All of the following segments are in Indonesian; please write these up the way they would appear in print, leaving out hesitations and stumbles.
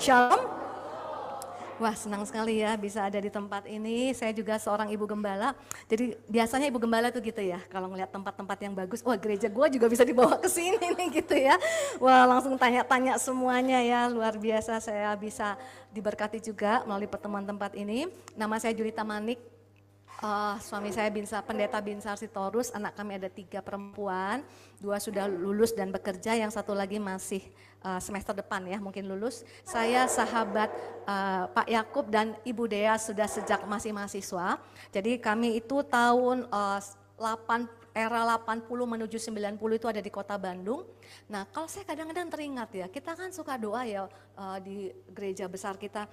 Shalom. Wah, senang sekali ya bisa ada di tempat ini. Saya juga seorang ibu gembala. Jadi biasanya ibu gembala tuh gitu ya. Kalau ngeliat tempat-tempat yang bagus, wah gereja gua juga bisa dibawa ke sini nih gitu ya. Wah, langsung tanya-tanya semuanya ya. Luar biasa saya bisa diberkati juga melalui pertemuan tempat ini. Nama saya Julita Manik. Suami saya Pendeta Binsar Sitorus, anak kami ada 3 perempuan, 2 sudah lulus dan bekerja, yang satu lagi masih semester depan ya mungkin lulus. Saya sahabat Pak Yakub dan Ibu Dea sudah sejak masih mahasiswa. Jadi kami itu tahun era 80 menuju 90 itu ada di kota Bandung. Nah kalau saya kadang-kadang teringat ya, kita kan suka doa ya di gereja besar kita,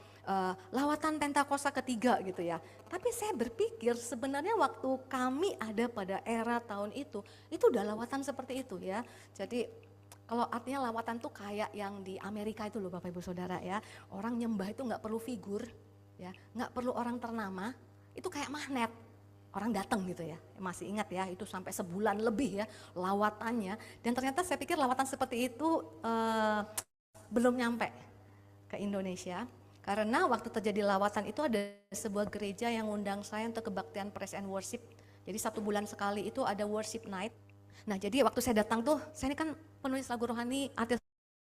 lawatan Pentakosta ketiga gitu ya. Tapi saya berpikir sebenarnya waktu kami ada pada era tahun itu udah lawatan seperti itu ya. Jadi kalau artinya lawatan tuh kayak yang di Amerika itu loh Bapak Ibu Saudara ya. Orang nyembah itu gak perlu figur, ya, gak perlu orang ternama, itu kayak magnet. Orang datang gitu ya, masih ingat ya itu sampai sebulan lebih ya lawatannya. Dan ternyata saya pikir lawatan seperti itu belum nyampe ke Indonesia. Karena waktu terjadi lawatan itu ada sebuah gereja yang undang saya untuk kebaktian praise and worship. Jadi 1 bulan sekali itu ada worship night. Nah jadi waktu saya datang tuh, saya ini kan penulis lagu rohani, artis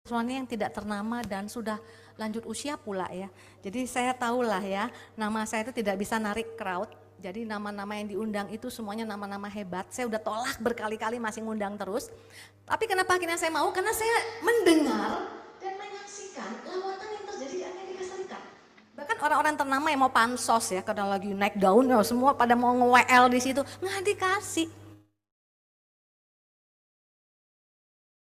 rohani yang tidak ternama dan sudah lanjut usia pula ya. Jadi saya tahulah ya, nama saya itu tidak bisa narik crowd. Jadi nama-nama yang diundang itu semuanya nama-nama hebat. Saya udah tolak berkali-kali masih ngundang terus. Tapi kenapa akhirnya saya mau? Karena saya mendengar dan menyaksikan lawatan yang terjadi di Amerika Serikat. Bahkan orang-orang ternama yang mau pansos ya, karena lagi naik daun ya, semua pada mau nge-WL di situ, nggak dikasih.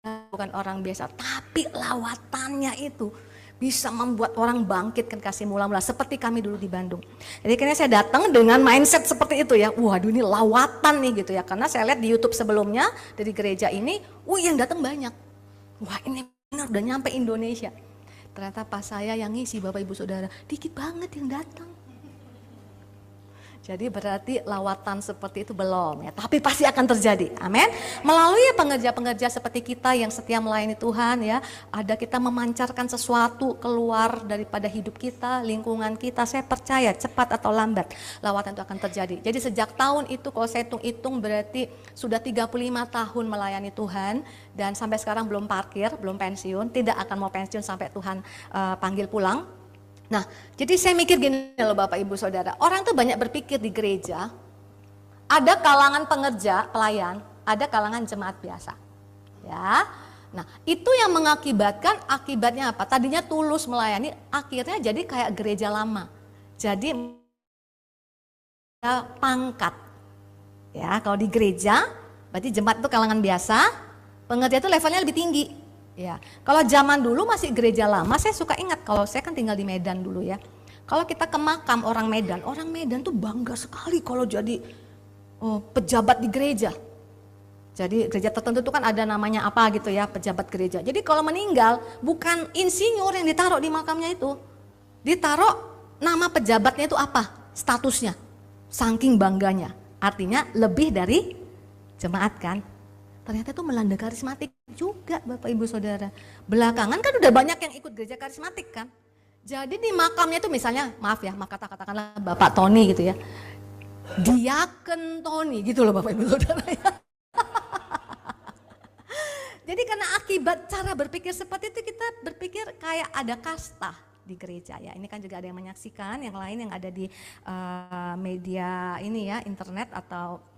Bukan orang biasa, tapi lawatannya itu bisa membuat orang bangkit kan kasih mula-mula seperti kami dulu di Bandung. Jadi kayaknya saya datang dengan mindset seperti itu ya. Waduh ini lawatan nih gitu ya. Karena saya lihat di YouTube sebelumnya dari gereja ini, yang datang banyak. Wah ini benar udah nyampe Indonesia. Ternyata pas saya yang ngisi Bapak Ibu Saudara, dikit banget yang datang. Jadi berarti lawatan seperti itu belum ya, tapi pasti akan terjadi, amin. Melalui pengerja-pengerja seperti kita yang setia melayani Tuhan ya, ada kita memancarkan sesuatu keluar daripada hidup kita, lingkungan kita, saya percaya cepat atau lambat lawatan itu akan terjadi. Jadi sejak tahun itu kalau saya hitung-hitung berarti sudah 35 tahun melayani Tuhan dan sampai sekarang belum parkir, belum pensiun, tidak akan mau pensiun sampai Tuhan panggil pulang. Nah, jadi saya mikir gini loh Bapak Ibu Saudara, orang tuh banyak berpikir di gereja, ada kalangan pengerja, pelayan, ada kalangan jemaat biasa. Ya. Nah, itu yang mengakibatkan akibatnya apa? Tadinya tulus melayani, akhirnya jadi kayak gereja lama. Jadi pangkat. Ya, kalau di gereja berarti jemaat itu kalangan biasa, pengerja itu levelnya lebih tinggi. Ya, kalau zaman dulu masih gereja lama, saya suka ingat kalau saya kan tinggal di Medan dulu ya. Kalau kita ke makam orang Medan tuh bangga sekali kalau jadi pejabat di gereja. Jadi gereja tertentu itu kan ada namanya apa gitu ya, pejabat gereja. Jadi kalau meninggal bukan insinyur yang ditaruh di makamnya itu, ditaruh nama pejabatnya itu apa, statusnya, saking bangganya. Artinya lebih dari jemaat kan. Ternyata itu melanda karismatik juga Bapak Ibu Saudara. Belakangan kan udah banyak yang ikut gereja karismatik kan. Jadi di makamnya itu misalnya, maaf ya, katakanlah Bapak Tony gitu ya. Diaken Tony gitu loh Bapak Ibu Saudara ya. Jadi karena akibat cara berpikir seperti itu kita berpikir kayak ada kasta di gereja ya. Ini kan juga ada yang menyaksikan, yang lain yang ada di media ini ya, internet atau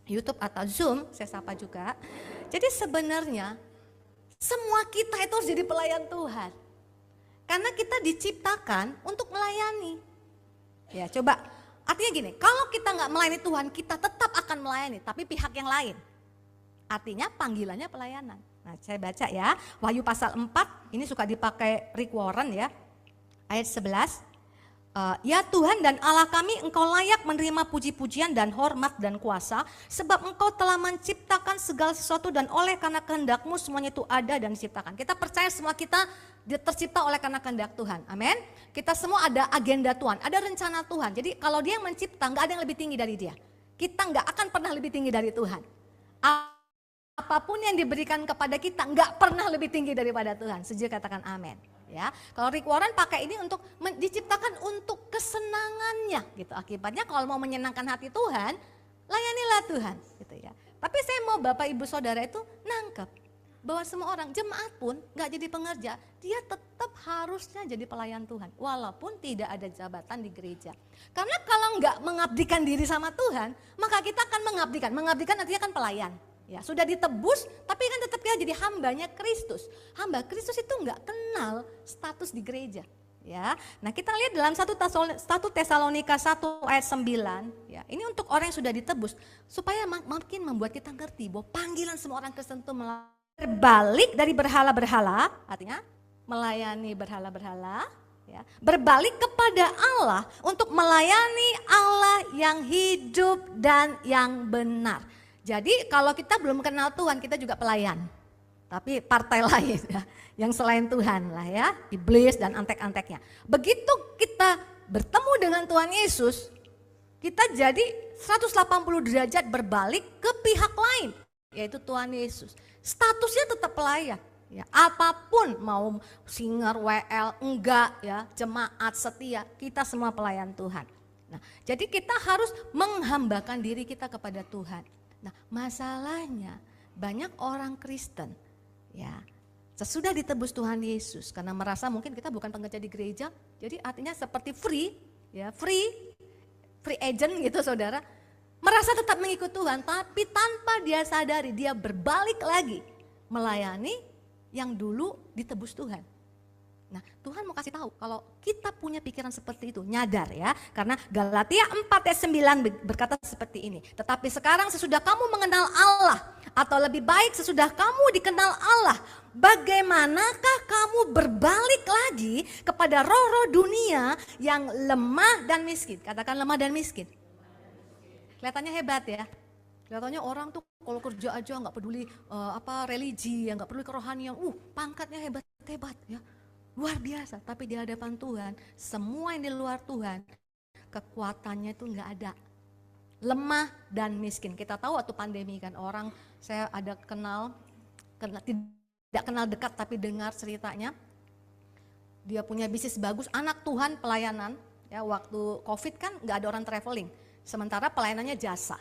YouTube atau Zoom, saya sapa juga. Jadi sebenarnya semua kita itu harus jadi pelayan Tuhan. Karena kita diciptakan untuk melayani. Ya coba, artinya gini, kalau kita nggak melayani Tuhan, kita tetap akan melayani, tapi pihak yang lain. Artinya panggilannya pelayanan. Nah saya baca ya, Wahyu pasal 4, ini suka dipakai Rick Warren ya, ayat 11. Ya Tuhan dan Allah kami, Engkau layak menerima puji-pujian dan hormat dan kuasa, sebab Engkau telah menciptakan segala sesuatu dan oleh karena kehendak-Mu semuanya itu ada dan diciptakan. Kita percaya semua kita tercipta oleh karena kehendak Tuhan, amin. Kita semua ada agenda Tuhan, ada rencana Tuhan. Jadi kalau Dia yang mencipta, nggak ada yang lebih tinggi dari Dia. Kita nggak akan pernah lebih tinggi dari Tuhan. Apapun yang diberikan kepada kita nggak pernah lebih tinggi daripada Tuhan. Setuju katakan amin. Ya, kalau Rick Warren pakai ini untuk diciptakan untuk kesenangannya gitu. Akibatnya kalau mau menyenangkan hati Tuhan, layanilah Tuhan gitu ya. Tapi saya mau Bapak Ibu Saudara itu nangkep bahwa semua orang, jemaat pun gak jadi pengerja, dia tetap harusnya jadi pelayan Tuhan. Walaupun tidak ada jabatan di gereja. Karena kalau gak mengabdikan diri sama Tuhan, maka kita akan mengabdikan. Mengabdikan artinya kan pelayan. Ya, sudah ditebus, tapi kan tetap kita jadi hambanya Kristus. Hamba Kristus itu nggak kenal status di gereja. Ya, nah kita lihat dalam 1 Tesalonika 1 ayat 9. Ya, ini untuk orang yang sudah ditebus, supaya makin membuat kita ngerti bahwa panggilan semua orang Kristen itu berbalik dari berhala-berhala, artinya melayani berhala-berhala. Ya, berbalik kepada Allah untuk melayani Allah yang hidup dan yang benar. Jadi kalau kita belum kenal Tuhan, kita juga pelayan. Tapi partai lain ya, yang selain Tuhan lah ya, iblis dan antek-anteknya. Begitu kita bertemu dengan Tuhan Yesus, kita jadi 180 derajat berbalik ke pihak lain, yaitu Tuhan Yesus. Statusnya tetap pelayan. Ya, apapun mau singer, WL, enggak ya, jemaat setia, kita semua pelayan Tuhan. Nah, jadi kita harus menghambakan diri kita kepada Tuhan. Nah, masalahnya banyak orang Kristen ya sesudah ditebus Tuhan Yesus karena merasa mungkin kita bukan pengerja di gereja, jadi artinya seperti free agent gitu saudara, merasa tetap mengikut Tuhan tapi tanpa dia sadari dia berbalik lagi melayani yang dulu ditebus Tuhan. Nah, Tuhan mau kasih tahu kalau kita punya pikiran seperti itu, nyadar ya. Karena Galatia 4 ayat 9 berkata seperti ini. Tetapi sekarang sesudah kamu mengenal Allah, atau lebih baik sesudah kamu dikenal Allah, bagaimanakah kamu berbalik lagi kepada roh-roh dunia yang lemah dan miskin? Katakan lemah dan miskin. Kelihatannya hebat ya. Kelihatannya orang tuh kalau kerja aja nggak peduli religi, nggak peduli kerohanian, pangkatnya hebat-hebat ya. Luar biasa, tapi di hadapan Tuhan, semua yang di luar Tuhan, kekuatannya itu enggak ada. Lemah dan miskin. Kita tahu waktu pandemi kan orang, saya ada tidak kenal dekat tapi dengar ceritanya. Dia punya bisnis bagus, anak Tuhan pelayanan. Ya, waktu COVID kan enggak ada orang traveling. Sementara pelayanannya jasa,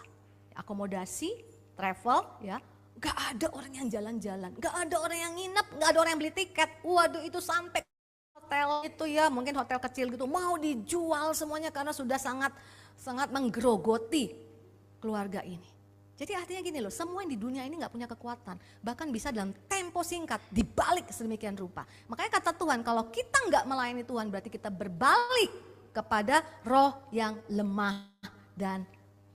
akomodasi, travel ya. Gak ada orang yang jalan-jalan, gak ada orang yang nginep, gak ada orang yang beli tiket. Waduh, itu sampai hotel itu ya, mungkin hotel kecil gitu, mau dijual semuanya karena sudah sangat menggerogoti keluarga ini. Jadi artinya gini loh, semua yang di dunia ini gak punya kekuatan, bahkan bisa dalam tempo singkat dibalik sedemikian rupa. Makanya kata Tuhan, kalau kita gak melayani Tuhan berarti kita berbalik kepada roh yang lemah dan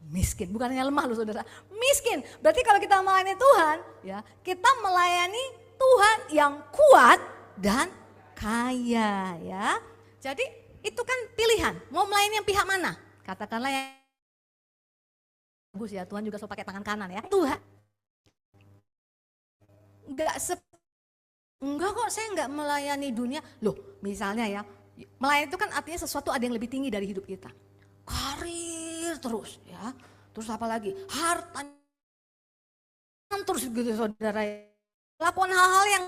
miskin. Bukan hanya lemah loh saudara, miskin. Berarti kalau kita melayani Tuhan, ya kita melayani Tuhan yang kuat dan kaya ya. Jadi itu kan pilihan, mau melayani yang pihak mana? Katakanlah yang bagus ya, Tuhan juga selalu pakai tangan kanan ya. Tuhan, enggak kok saya enggak melayani dunia. Loh misalnya ya, melayani itu kan artinya sesuatu ada yang lebih tinggi dari hidup kita. Karir terus ya, terus apa lagi, harta terus gitu saudara, lakukan hal-hal yang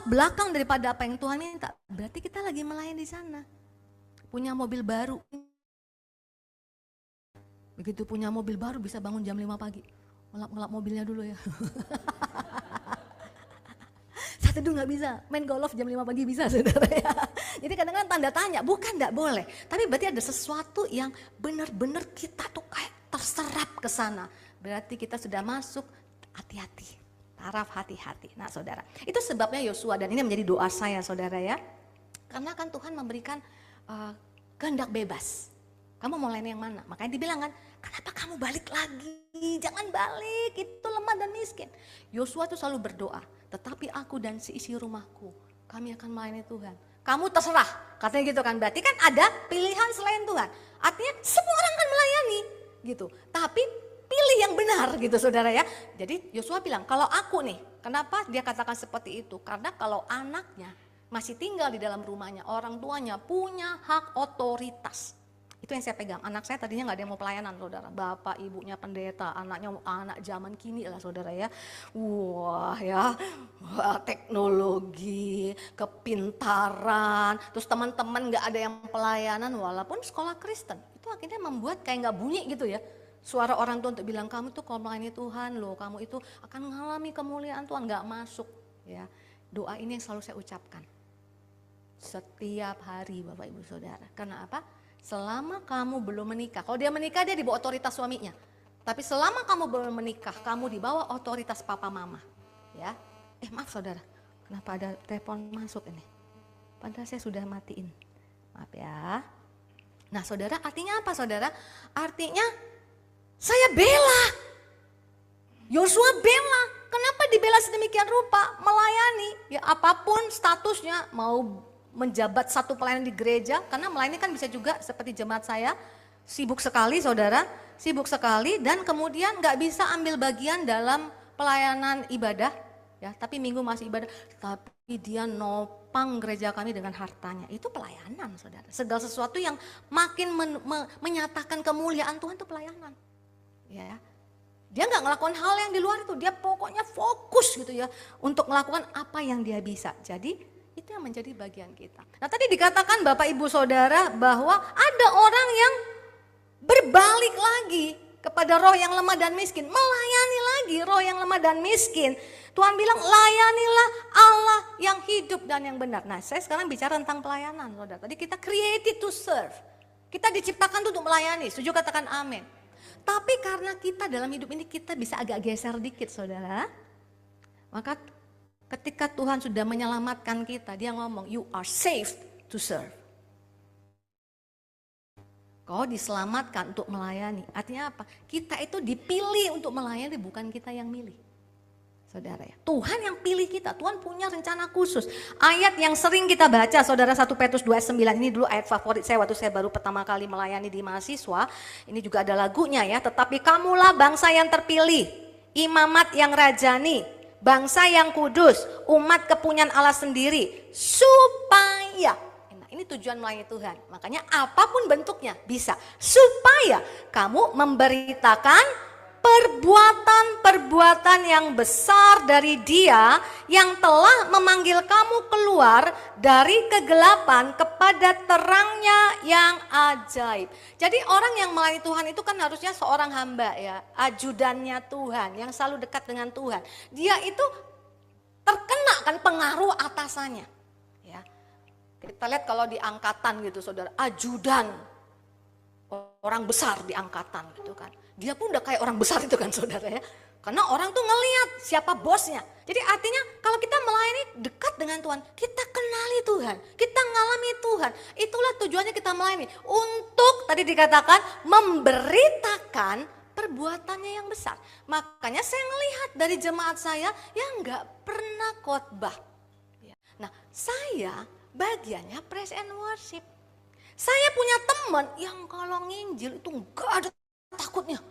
belakang daripada apa yang Tuhan minta, berarti kita lagi melayani di sana. Punya mobil baru, begitu punya mobil baru bisa bangun jam 5 pagi, ngelap mobilnya dulu ya. Saat itu nggak bisa, main golf jam 5 pagi bisa saudara ya. Jadi kadang-kadang tanda tanya, bukan nggak boleh, tapi berarti ada sesuatu yang benar-benar kita tuh kayak terserap ke sana. Berarti kita sudah masuk, hati-hati, taraf hati-hati. Nah saudara, itu sebabnya Yosua, dan ini menjadi doa saya saudara ya. Karena kan Tuhan memberikan kehendak bebas. Kamu mau lain yang mana? Makanya dibilang kan, kenapa kamu balik lagi? Jangan balik, itu lemah dan miskin. Yosua tuh selalu berdoa, tetapi aku dan seisi rumahku, kami akan melayani Tuhan. Kamu terserah, katanya gitu kan. Berarti kan ada pilihan selain Tuhan. Artinya semua orang kan melayani gitu. Tapi pilih yang benar gitu saudara ya. Jadi Yosua bilang, kalau aku nih, kenapa dia katakan seperti itu? Karena kalau anaknya masih tinggal di dalam rumahnya, orang tuanya punya hak otoritas. Itu yang saya pegang. Anak saya tadinya nggak ada yang mau pelayanan, saudara. Bapak, ibunya pendeta, anaknya anak zaman kini lah, saudara ya. Wah ya, wah, teknologi, kepintaran, terus teman-teman nggak ada yang pelayanan walaupun sekolah Kristen. Itu akhirnya membuat kayak nggak bunyi gitu ya. Suara orang tua untuk bilang kamu tuh kalau melayani Tuhan loh, kamu itu akan mengalami kemuliaan Tuhan, nggak masuk ya. Doa ini yang selalu saya ucapkan setiap hari, Bapak Ibu Saudara. Karena apa? Selama kamu belum menikah, kalau dia menikah dia di bawah otoritas suaminya. Tapi selama kamu belum menikah, kamu di bawah otoritas papa mama. Ya, maaf saudara, kenapa ada telepon masuk ini? Padahal saya sudah matiin. Maaf ya. Nah saudara, artinya apa saudara? Artinya saya bela. Yosua bela. Kenapa dibela sedemikian rupa? Melayani. Ya apapun statusnya, mau menjabat satu pelayanan di gereja, karena melayani kan bisa juga seperti jemaat saya, sibuk sekali saudara, sibuk sekali dan kemudian gak bisa ambil bagian dalam pelayanan ibadah, ya, tapi minggu masih ibadah, tapi dia nopang gereja kami dengan hartanya, itu pelayanan saudara. Segala sesuatu yang makin menyatakan kemuliaan Tuhan itu pelayanan, ya. Dia gak ngelakuin hal yang di luar itu, dia pokoknya fokus gitu ya, untuk melakukan apa yang dia bisa, jadi itu yang menjadi bagian kita. Nah tadi dikatakan Bapak Ibu Saudara bahwa ada orang yang berbalik lagi kepada roh yang lemah dan miskin. Melayani lagi roh yang lemah dan miskin. Tuhan bilang layanilah Allah yang hidup dan yang benar. Nah saya sekarang bicara tentang pelayanan saudara. Tadi kita created to serve. Kita diciptakan untuk melayani. Setuju katakan amin. Tapi karena kita dalam hidup ini kita bisa agak geser dikit saudara. Maka ketika Tuhan sudah menyelamatkan kita, dia ngomong, you are saved to serve. Kau diselamatkan untuk melayani. Artinya apa? Kita itu dipilih untuk melayani, bukan kita yang milih. Saudara ya, Tuhan yang pilih kita, Tuhan punya rencana khusus. Ayat yang sering kita baca, saudara 1 Petrus 2:9, ini dulu ayat favorit saya waktu saya baru pertama kali melayani di mahasiswa. Ini juga ada lagunya ya, tetapi kamulah bangsa yang terpilih, imamat yang rajani, bangsa yang kudus, umat kepunyaan Allah sendiri, supaya, nah ini tujuan melayani Tuhan, makanya apapun bentuknya bisa, supaya kamu memberitakan perbuatan-perbuatan yang besar dari Dia yang telah memanggil kamu keluar dari kegelapan kepada terangnya yang ajaib. Jadi orang yang melayani Tuhan itu kan harusnya seorang hamba ya, ajudannya Tuhan yang selalu dekat dengan Tuhan. Dia itu terkena kan pengaruh atasannya. Ya. Kita lihat kalau di angkatan gitu saudara, ajudan orang besar di angkatan gitu kan. Dia pun udah kayak orang besar itu kan saudara ya. Karena orang tuh ngelihat siapa bosnya. Jadi artinya kalau kita melayani dekat dengan Tuhan, kita kenali Tuhan, kita ngalami Tuhan. Itulah tujuannya kita melayani. Untuk tadi dikatakan memberitakan perbuatannya yang besar. Makanya saya melihat dari jemaat saya yang gak pernah khotbah. Nah saya bagiannya praise and worship. Saya punya teman yang kalau nginjil itu gak ada takutnya.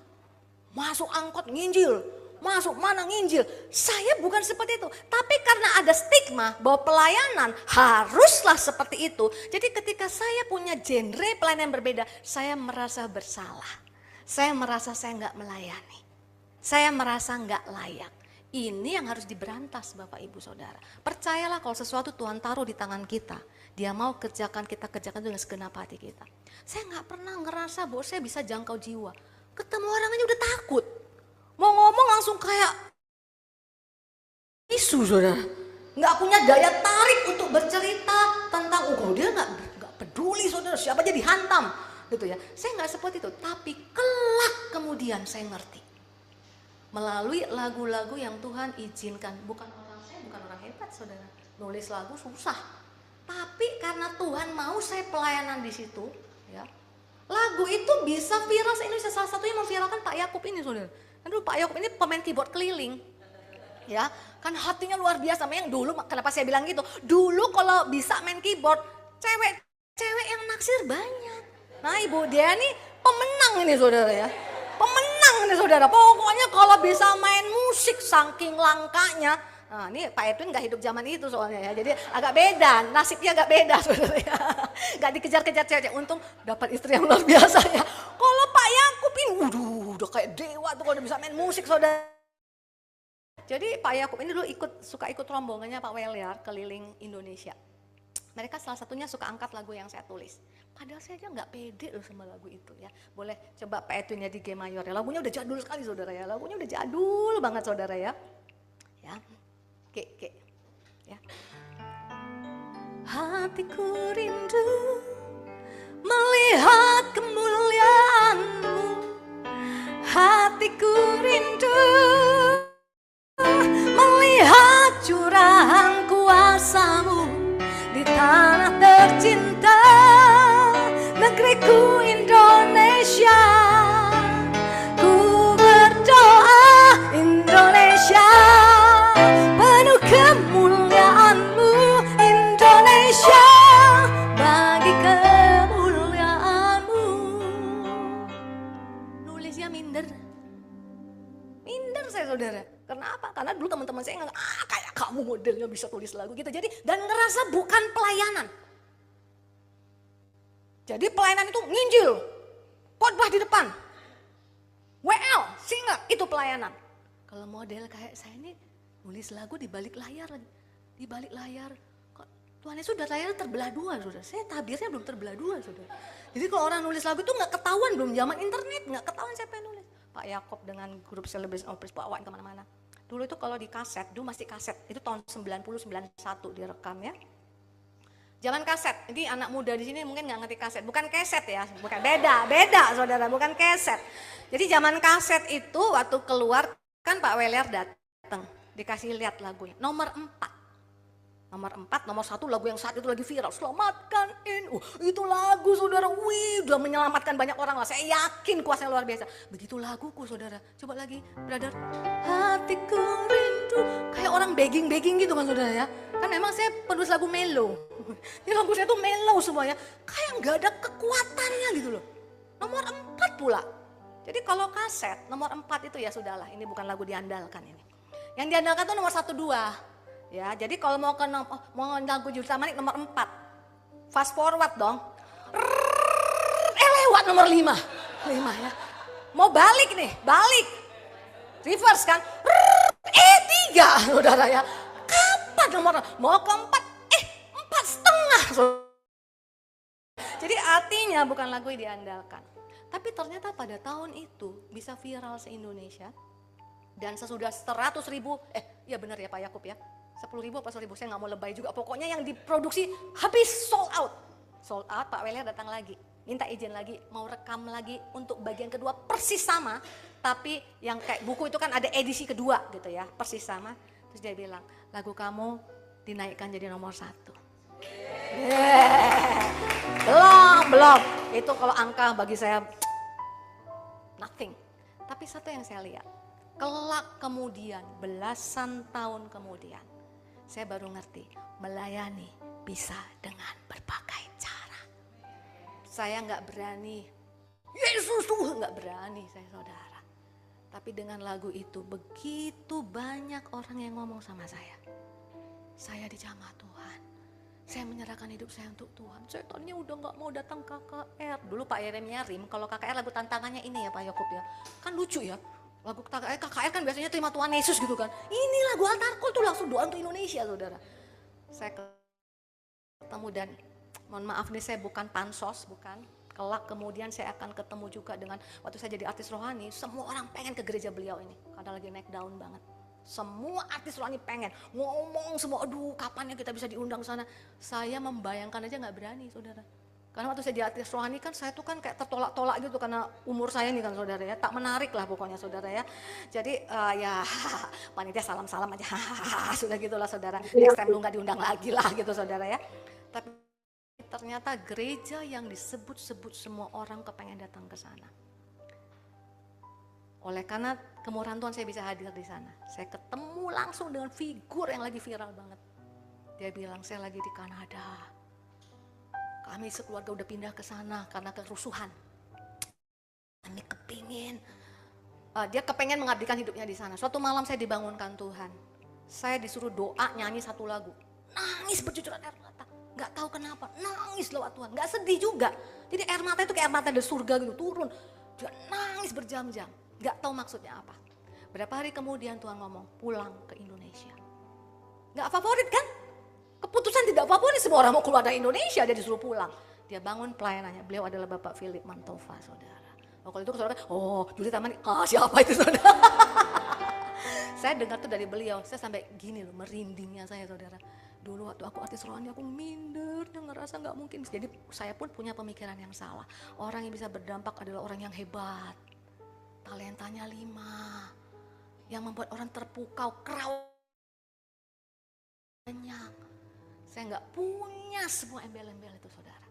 Masuk angkot nginjil, masuk mana nginjil. Saya bukan seperti itu. Tapi karena ada stigma bahwa pelayanan haruslah seperti itu. Jadi ketika saya punya genre pelayanan yang berbeda, saya merasa bersalah. Saya merasa saya nggak melayani. Saya merasa nggak layak. Ini yang harus diberantas Bapak Ibu Saudara. Percayalah kalau sesuatu Tuhan taruh di tangan kita, Dia mau kerjakan, kita kerjakan dengan segenap hati kita. Saya nggak pernah ngerasa bahwa saya bisa jangkau jiwa. Ketemu orang aja udah takut. Mau ngomong langsung kayak isu saudara. Nggak punya daya tarik untuk bercerita tentang, kalau dia nggak peduli saudara, siapa aja dihantam. Gitu ya. Saya nggak seperti itu, tapi kelak kemudian saya ngerti. Melalui lagu-lagu yang Tuhan izinkan. Bukan orang saya, bukan orang hebat saudara. Nulis lagu susah. Tapi karena Tuhan mau saya pelayanan di situ, ya. Lagu itu bisa viral se-Indonesia. Salah satunya memviralkan Pak Yakub ini saudara. Aduh Pak Yakub ini pemain keyboard keliling. Ya, kan hatinya luar biasa. Yang dulu, kenapa saya bilang gitu? Dulu kalau bisa main keyboard, cewek yang naksir banyak. Nah Ibu dia nih pemenang ini saudara ya. Pemenang ini saudara. Pokoknya kalau bisa main musik saking langkanya. Nah, ini Pak Edwin nggak hidup zaman itu soalnya ya, jadi agak beda, nasibnya agak beda saudara ya. Nggak dikejar-kejar cewek, untung dapat istri yang luar biasa ya. Kalau Pak Yakub ini, udah kayak dewa tuh kalau udah bisa main musik saudara. Jadi Pak Yakub ini dulu suka ikut rombongannya Pak Weliar keliling Indonesia. Mereka salah satunya suka angkat lagu yang saya tulis. Padahal saya aja nggak pede loh sama lagu itu ya. Boleh coba Pak Edwinnya di G mayor ya. Lagunya udah jadul sekali saudara ya. Lagunya udah jadul banget saudara ya. Ya, G. Ya. Hatiku rindu melihat kemuliaan-Mu. Hatiku rindu melihat curahan kuasa-Mu di tanah tercinta, negeriku Indonesia. Ku berdoa Indonesia, penuh kemuliaan-Mu Indonesia, bagi kemuliaan-Mu. Nulisnya minder saya saudara. Kenapa? Karena dulu teman-teman saya nggak, kayak kamu modelnya bisa tulis lagu gitu. Jadi dan ngerasa bukan pelayanan. Jadi pelayanan itu nginjil, khotbah di depan, WL, singer, itu pelayanan. Kalau model kayak saya ini nulis lagu di balik layar lagi, di balik layar. Kok Tuhan Yesus sudah layar terbelah dua, saudara. Saya tabirnya belum terbelah dua, saudara. Jadi kalau orang nulis lagu itu nggak ketahuan, belum zaman internet, nggak ketahuan siapa yang nulis. Pak Yakub dengan grup Celebration of Praise bawain kemana-mana. Dulu itu kalau di kaset, dulu masih kaset, itu tahun 90-91 direkam ya. Zaman kaset, ini anak muda di sini mungkin nggak ngerti kaset, bukan keset ya, bukan beda saudara, bukan keset. Jadi zaman kaset itu waktu keluar kan Pak Weliar datang, dikasih lihat lagunya, nomor 4. Nomor 4, nomor 1 lagu yang saat itu lagi viral, selamatkan in. Itu lagu saudara, udah menyelamatkan banyak orang lah. Saya yakin kuasanya luar biasa. Begitu laguku saudara, coba lagi brother. Hatiku rindu, kayak orang begging gitu kan saudara ya. Kan memang saya penulis lagu mellow. Ini lagu saya tuh mellow semuanya, kayak gak ada kekuatannya gitu loh. Nomor 4 pula. Jadi kalau kaset, nomor 4 itu ya sudahlah, ini bukan lagu diandalkan ini. Yang diandalkan tuh nomor 1, 2. Ya, jadi kalau mau lagu Juta Manik nomor 4, fast forward dong, lewat nomor 5 ya. Mau balik nih, reverse kan, 3 saudara ya. Kapan nomor, mau ke 4, 4,5. Jadi artinya bukan lagu yang diandalkan. Tapi ternyata pada tahun itu bisa viral se-Indonesia. Dan sesudah 100.000, ya benar ya Pak Yakub ya, 10.000 apa 100.000, saya nggak mau lebay juga. Pokoknya yang diproduksi habis sold out. Pak Weliar datang lagi, minta izin lagi, mau rekam lagi untuk bagian kedua persis sama. Tapi yang kayak buku itu kan ada edisi kedua gitu ya, persis sama. Terus dia bilang, lagu kamu dinaikkan jadi nomor 1. Belum. Itu kalau angka bagi saya nothing. Tapi satu yang saya lihat, kelak kemudian, belasan tahun kemudian, saya baru ngerti, melayani bisa dengan berbagai cara. Saya nggak berani, Yesus tuh nggak berani saya saudara. Tapi dengan lagu itu begitu banyak orang yang ngomong sama saya. Saya dijamah Tuhan, saya menyerahkan hidup saya untuk Tuhan. Saya tadinya udah nggak mau datang KKR. Dulu Pak Yeremia Rim, kalau KKR lagu tantangannya ini ya Pak Yakub ya, kan lucu ya. Lagu KKR kan biasanya terima Tuhan Yesus gitu kan. Ini lagu altar call tuh langsung doa untuk Indonesia saudara. Saya ketemu dan mohon maaf nih saya bukan pansos, bukan. Kelak kemudian saya akan ketemu juga dengan waktu saya jadi artis rohani. Semua orang pengen ke gereja beliau ini karena lagi naik daun banget. Semua artis rohani pengen ngomong semua, aduh kapan ya kita bisa diundang ke sana. Saya membayangkan aja nggak berani saudara. Karena waktu saya di artis rohani kan saya tuh kan kayak tertolak-tolak gitu karena umur saya nih kan saudara ya. Tak menarik lah pokoknya saudara ya. Jadi ya panitia salam-salam aja. Sudah gitulah saudara. Next time lu gak diundang lagi lah gitu saudara ya. Tapi ternyata gereja yang disebut-sebut semua orang kepengen datang ke sana. Oleh karena kemurahan Tuhan saya bisa hadir di sana. Saya ketemu langsung dengan figur yang lagi viral banget. Dia bilang saya lagi di Kanada. Kami sekeluarga udah pindah ke sana karena kerusuhan. Kami dia kepengen mengabdikan hidupnya di sana. Suatu malam saya dibangunkan Tuhan. Saya disuruh doa nyanyi satu lagu. Nangis bercucuran air mata. Gak tahu kenapa, nangis lewat Tuhan. Gak sedih juga. Jadi air mata itu kayak air mata dari surga gitu, turun. Dia nangis berjam-jam. Gak tahu maksudnya apa. Berapa hari kemudian Tuhan ngomong, pulang ke Indonesia. Gak favorit kan? Keputusan tidak favorit, semua orang mau keluar dari Indonesia, dia disuruh pulang. Dia bangun pelayanannya, beliau adalah Bapak Philip Mantova, saudara. Kalau itu saudara, Juli Tamani, siapa itu saudara? Saya dengar tuh dari beliau, saya sampai gini loh, merindingnya saya saudara. Dulu waktu aku artis rohani aku minder dan ngerasa gak mungkin. Jadi saya pun punya pemikiran yang salah. Orang yang bisa berdampak adalah orang yang hebat. Talentanya 5. Yang membuat orang terpukau, crowd banyak. Saya gak punya semua embel-embel itu saudara.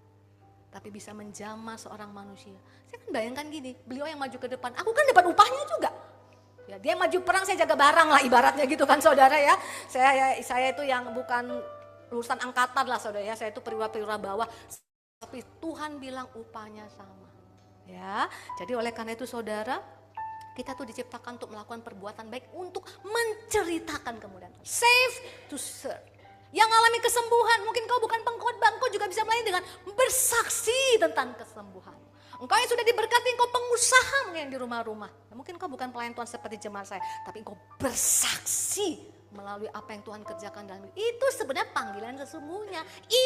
Tapi bisa menjamah seorang manusia. Saya kan bayangkan gini, beliau yang maju ke depan, aku kan dapat upahnya juga. Ya, dia maju perang, saya jaga barang lah ibaratnya gitu kan saudara ya. Saya itu yang bukan lulusan angkatan lah saudara ya, saya itu perwira bawah. Tapi Tuhan bilang upahnya sama. Ya, jadi oleh karena itu saudara, kita tuh diciptakan untuk melakukan perbuatan baik untuk menceritakan kemuliaan Tuhan. Save to serve. Yang alami kesembuhan, mungkin kau bukan pengkhotbah, kau juga bisa melayani dengan bersaksi tentang kesembuhan. Engkau yang sudah diberkati, engkau pengusaha mungkin di rumah-rumah. Mungkin engkau bukan pelayan Tuhan seperti jemaat saya, tapi engkau bersaksi melalui apa yang Tuhan kerjakan dalam hidup. Itu sebenarnya panggilan sesungguhnya.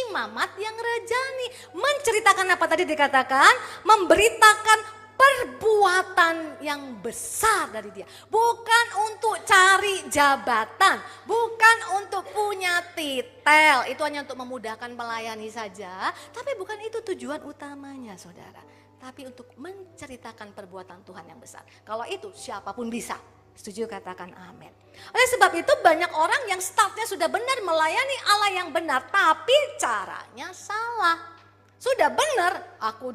Imamat yang rajani. Menceritakan apa tadi dikatakan? Memberitakan perbuatan yang besar dari dia. Bukan untuk cari jabatan. Bukan untuk punya titel. Itu hanya untuk memudahkan melayani saja. Tapi bukan itu tujuan utamanya saudara. Tapi untuk menceritakan perbuatan Tuhan yang besar. Kalau itu siapapun bisa. Setuju katakan amin. Oleh sebab itu banyak orang yang startnya sudah benar melayani Allah yang benar. Tapi caranya salah. Sudah benar aku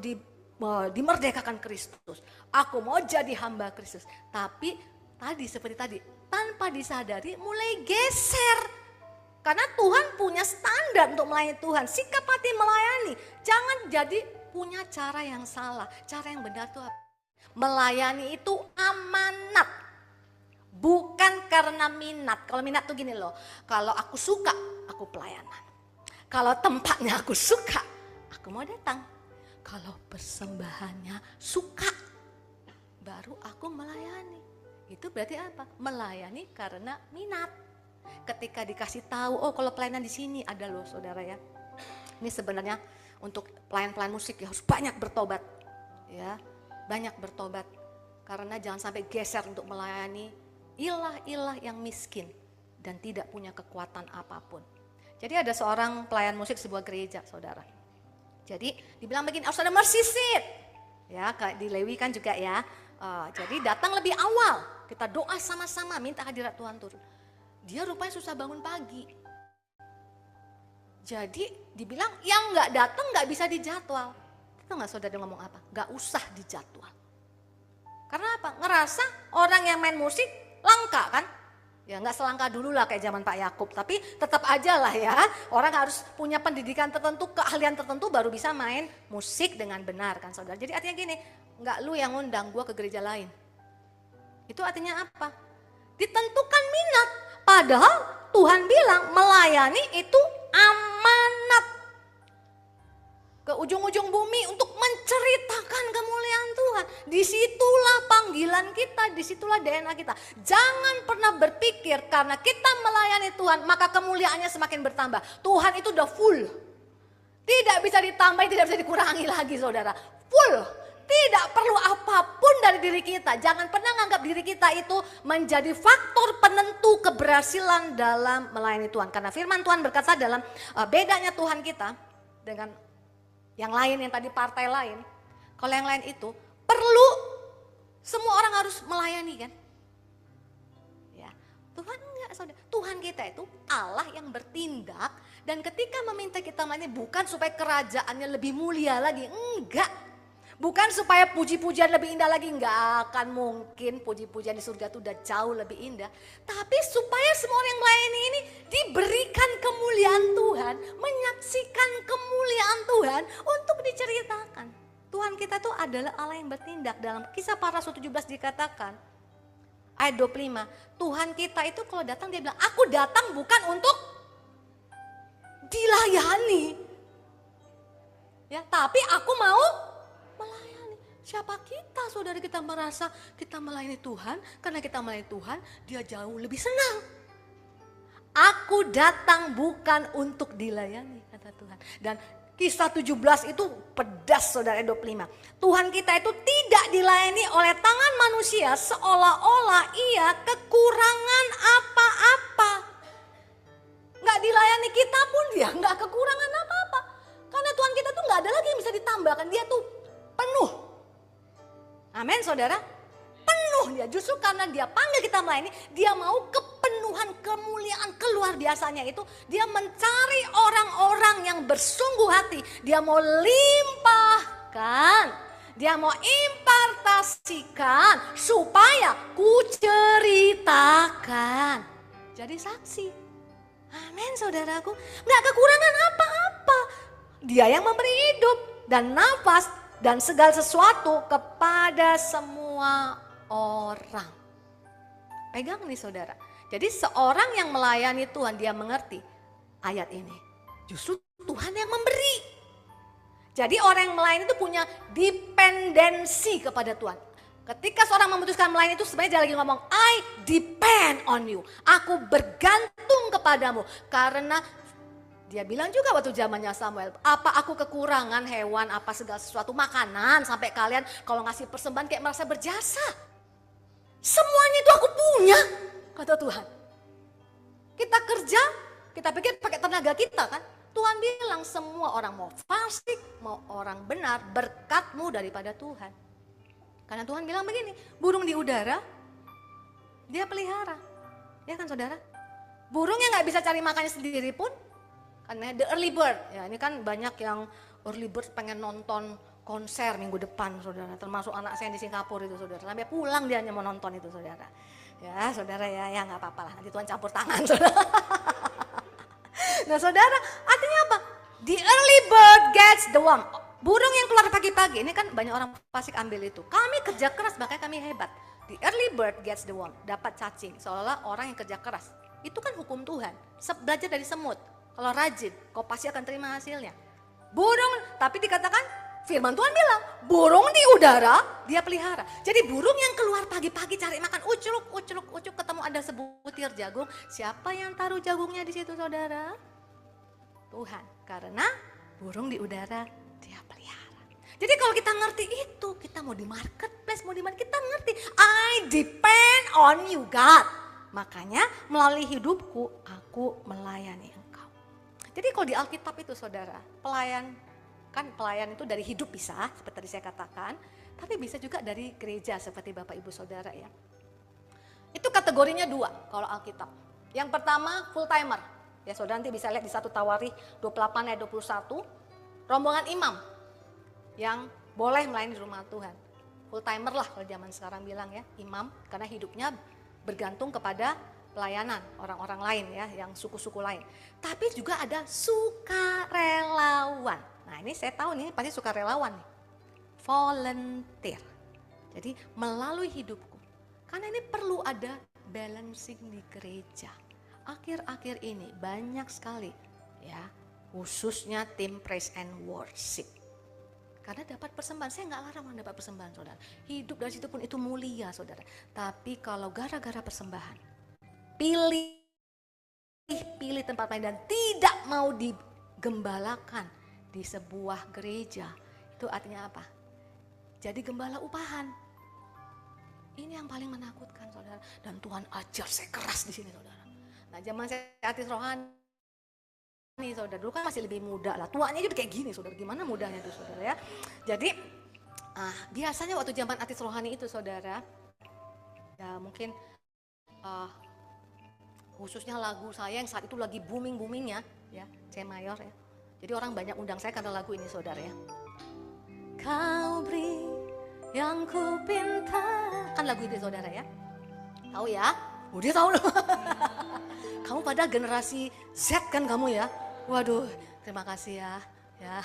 dimerdekakan Kristus. Aku mau jadi hamba Kristus. Tapi seperti tadi tanpa disadari mulai geser. Karena Tuhan punya standar untuk melayani Tuhan. Sikap hati melayani. Jangan jadi punya cara yang salah. Cara yang benar itu apa? Melayani itu amanat. Bukan karena minat. Kalau minat tuh gini loh. Kalau aku suka, aku pelayanan. Kalau tempatnya aku suka, aku mau datang. Kalau persembahannya suka, baru aku melayani. Itu berarti apa? Melayani karena minat. Ketika dikasih tahu, kalau pelayanan di sini ada loh saudara ya. Ini sebenarnya untuk pelayan-pelayan musik ya harus banyak bertobat. Ya, banyak bertobat. Karena jangan sampai geser untuk melayani ilah-ilah yang miskin dan tidak punya kekuatan apapun. Jadi ada seorang pelayan musik sebuah gereja, saudara. Jadi dibilang begini, harus ada mercy seat. Ya, kayak di Lewi kan juga ya. Jadi datang lebih awal, kita doa sama-sama, minta hadirat Tuhan turun. Dia rupanya susah bangun pagi. Jadi dibilang yang nggak datang nggak bisa dijadwal. Tahu nggak saudara dia ngomong apa? Nggak usah dijadwal. Karena apa? Ngerasa orang yang main musik langka kan? Ya nggak selangka dulu lah kayak zaman Pak Yakub, tapi tetap aja lah ya. Orang harus punya pendidikan tertentu, keahlian tertentu baru bisa main musik dengan benar kan saudara. Jadi artinya gini, nggak lu yang ngundang gua ke gereja lain. Itu artinya apa? Ditentukan minat. Padahal Tuhan bilang melayani itu amanat. Ke ujung-ujung bumi untuk menceritakan kemuliaan Tuhan. Disitulah panggilan kita, disitulah DNA kita. Jangan pernah berpikir karena kita melayani Tuhan maka kemuliaannya semakin bertambah. Tuhan itu udah full. Tidak bisa ditambah, tidak bisa dikurangi lagi saudara. Full. Tidak perlu apapun dari diri kita. Jangan pernah menganggap diri kita itu menjadi faktor penentu keberhasilan dalam melayani Tuhan. Karena firman Tuhan berkata dalam bedanya Tuhan kita dengan yang lain, yang tadi partai lain. Kalau yang lain itu perlu semua orang harus melayani kan. Ya, Tuhan enggak saudara. Tuhan kita itu Allah yang bertindak. Dan ketika meminta kita melayani bukan supaya kerajaannya lebih mulia lagi. Enggak. Bukan supaya puji-pujian lebih indah lagi, enggak akan mungkin puji-pujian di surga itu udah jauh lebih indah. Tapi supaya semua orang yang melayani ini diberikan kemuliaan Tuhan, menyaksikan kemuliaan Tuhan untuk diceritakan. Tuhan kita tuh adalah Allah yang bertindak. Dalam Kisah Para Rasul 17 dikatakan, ayat 25. Tuhan kita itu kalau datang dia bilang, aku datang bukan untuk dilayani. Ya, tapi aku mau melayani. Siapa kita, saudara, kita merasa kita melayani Tuhan, karena kita melayani Tuhan, dia jauh lebih senang. Aku datang bukan untuk dilayani, kata Tuhan. Dan Kisah 17 itu pedas, saudara, 25. Tuhan kita itu tidak dilayani oleh tangan manusia seolah-olah ia kekurangan apa-apa. Nggak dilayani kita pun dia nggak kekurangan apa-apa. Karena Tuhan kita tuh nggak ada lagi yang bisa ditambahkan. Dia tuh penuh. Amin, saudara. Penuh dia. Justru karena dia panggil kita melayani, dia mau kepenuhan, kemuliaan, keluar biasanya itu. Dia mencari orang-orang yang bersungguh hati. Dia mau limpahkan. Dia mau impartasikan supaya ku ceritakan. Jadi saksi. Amin, saudaraku. Nggak kekurangan apa-apa. Dia yang memberi hidup dan nafas dan segala sesuatu kepada semua orang. Pegang nih, saudara. Jadi seorang yang melayani Tuhan, dia mengerti ayat ini. Justru Tuhan yang memberi. Jadi orang yang melayani itu punya dependensi kepada Tuhan. Ketika seorang memutuskan melayani itu sebenarnya dia lagi ngomong, I depend on you. Aku bergantung kepadamu. Karena dia bilang juga waktu zamannya Samuel, apa aku kekurangan hewan, apa segala sesuatu, makanan, sampai kalian kalau ngasih persembahan kayak merasa berjasa. Semuanya itu aku punya, kata Tuhan. Kita kerja, kita pikir pakai tenaga kita kan. Tuhan bilang semua orang mau fasik, mau orang benar, berkatmu daripada Tuhan. Karena Tuhan bilang begini, burung di udara, dia pelihara. Ya kan, saudara? Burung yang gak bisa cari makannya sendiri pun, karena the early bird. Ya, ini kan banyak yang early bird pengen nonton konser minggu depan, saudara. Termasuk anak saya yang di Singapura itu, saudara. Sampai pulang dia hanya mau nonton itu, saudara. Ya, saudara, ya gak apa-apa lah. Nanti Tuhan campur tangan, saudara. Nah, saudara, artinya apa? The early bird gets the worm. Burung yang keluar pagi-pagi, ini kan banyak orang fasik ambil itu. Kami kerja keras, makanya kami hebat. The early bird gets the worm, dapat cacing. Seolah-olah orang yang kerja keras. Itu kan hukum Tuhan. Belajar dari semut. Kalau rajin, kau pasti akan terima hasilnya. Burung, tapi dikatakan firman Tuhan bilang, burung di udara dia pelihara. Jadi burung yang keluar pagi-pagi cari makan, ucluk, ketemu ada sebutir jagung. Siapa yang taruh jagungnya di situ, saudara? Tuhan. Karena burung di udara dia pelihara. Jadi kalau kita ngerti itu, kita mau di marketplace, mau di mana, kita ngerti. I depend on you, God. Makanya melalui hidupku, aku melayani engkau. Jadi kalau di Alkitab itu, saudara, pelayan itu dari hidup bisa, seperti tadi saya katakan. Tapi bisa juga dari gereja, seperti Bapak Ibu Saudara ya. Itu kategorinya dua kalau Alkitab. Yang pertama full timer. Ya, saudara nanti bisa lihat di 1 Tawarikh 28 ayat 21. Rombongan imam yang boleh melayani di rumah Tuhan. Full timer lah kalau zaman sekarang bilang ya, imam, karena hidupnya bergantung kepada pelayanan orang-orang lain ya, yang suku-suku lain. Tapi juga ada sukarelawan. Nah, ini saya tahu nih pasti sukarelawan nih. Volunteer. Jadi melalui hidupku. Karena ini perlu ada balancing di gereja. Akhir-akhir ini banyak sekali ya, khususnya tim praise and worship. Karena dapat persembahan, saya nggak larang dapat persembahan, saudara. Hidup dari situ pun itu mulia, saudara. Tapi kalau gara-gara persembahan, pilih tempat lain dan tidak mau digembalakan di sebuah gereja, itu artinya apa? Jadi gembala upahan. Ini yang paling menakutkan, saudara. Dan Tuhan ajar saya keras di sini, saudara. Nah, zaman saya artis rohani, saudara, dulu kan masih lebih muda lah. Tuanya juga kayak gini, saudara. Gimana mudanya itu, saudara ya. Jadi, biasanya waktu zaman artis rohani itu, saudara, ya mungkin khususnya lagu saya yang saat itu lagi booming-boomingnya, ya, C mayor ya. Jadi orang banyak undang saya karena lagu ini, saudara ya. Kau beri yang ku pinta. Kan lagu itu, saudara ya. Tahu ya? Oh, dia tahu loh. Kamu pada generasi Z kan kamu ya. Waduh, terima kasih ya. Ya.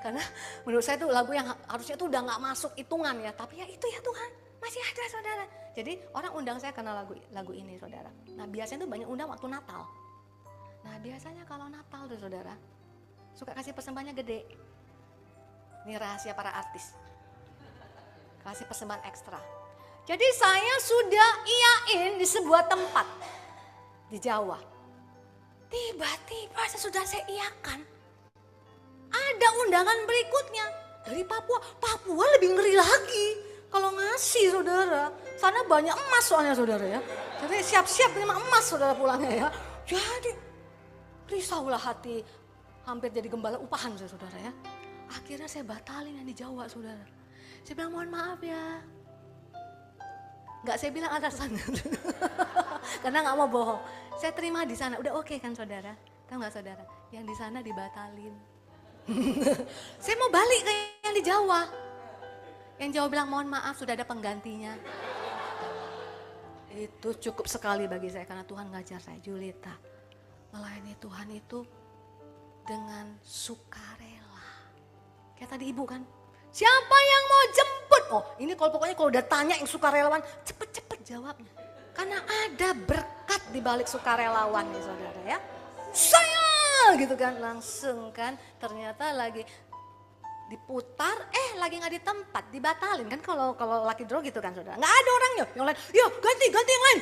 Karena menurut saya itu lagu yang harusnya itu udah gak masuk hitungan ya. Tapi ya itu ya Tuhan. Masih ada saudara. Jadi orang undang saya karena lagu ini saudara. Nah biasanya tuh banyak undang waktu Natal. Nah biasanya kalau Natal tuh saudara, suka kasih persembahannya gede. Ini rahasia para artis. Kasih persembahan ekstra. Jadi saya sudah iyain di sebuah tempat di Jawa. Tiba-tiba sesudah saya iakan, ada undangan berikutnya dari Papua. Papua lebih ngeri lagi kalau ngasih saudara. Sana banyak emas soalnya saudara ya. Jadi siap-siap terima emas saudara pulangnya ya. Jadi risaulah hati, hampir jadi gembala upahan saya saudara ya. Akhirnya saya batalin yang di Jawa saudara. Saya bilang mohon maaf ya. Enggak saya bilang atasan. Karena nggak mau bohong. Saya terima di sana. Udah oke kan saudara? Tahu nggak saudara? Yang di sana dibatalin. Saya mau balik ke yang di Jawa. Yang Jawa bilang mohon maaf sudah ada penggantinya. Itu cukup sekali bagi saya karena Tuhan ngajar saya. Julita, melayani Tuhan itu dengan sukarela. Kayak tadi ibu kan, siapa yang mau jemput? Oh ini pokoknya kalau udah tanya yang sukarelawan, cepet-cepet jawabnya. Karena ada berkat di balik sukarelawan nih saudara ya. Saya gitu kan langsung kan ternyata lagi diputar lagi nggak di tempat dibatalin kan kalau laki draw gitu kan saudara. Nggak ada orangnya yang lain, yuk ganti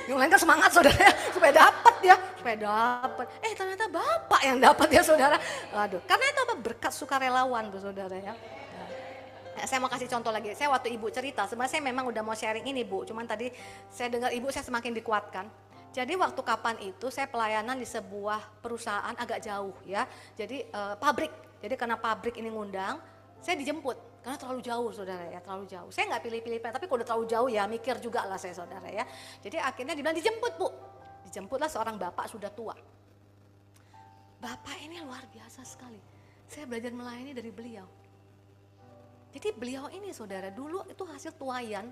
yang lain kan semangat saudara ya supaya dapat ternyata bapak yang dapat ya saudara. Aduh karena itu apa berkat sukarelawan bu saudara ya. Saya mau kasih contoh lagi, saya waktu ibu cerita, sebenarnya saya memang udah mau sharing ini bu, cuman tadi saya dengar ibu saya semakin dikuatkan. Jadi waktu kapan itu saya pelayanan di sebuah perusahaan agak jauh ya, jadi pabrik, jadi karena pabrik ini ngundang, saya dijemput, karena terlalu jauh saudara ya, terlalu jauh. Saya nggak pilih-pilih, tapi kalau udah terlalu jauh ya mikir juga lah saya saudara ya. Jadi akhirnya dibilang dijemput bu, dijemputlah seorang bapak sudah tua. Bapak ini luar biasa sekali, saya belajar melayani dari beliau. Jadi beliau ini saudara dulu itu hasil tuayan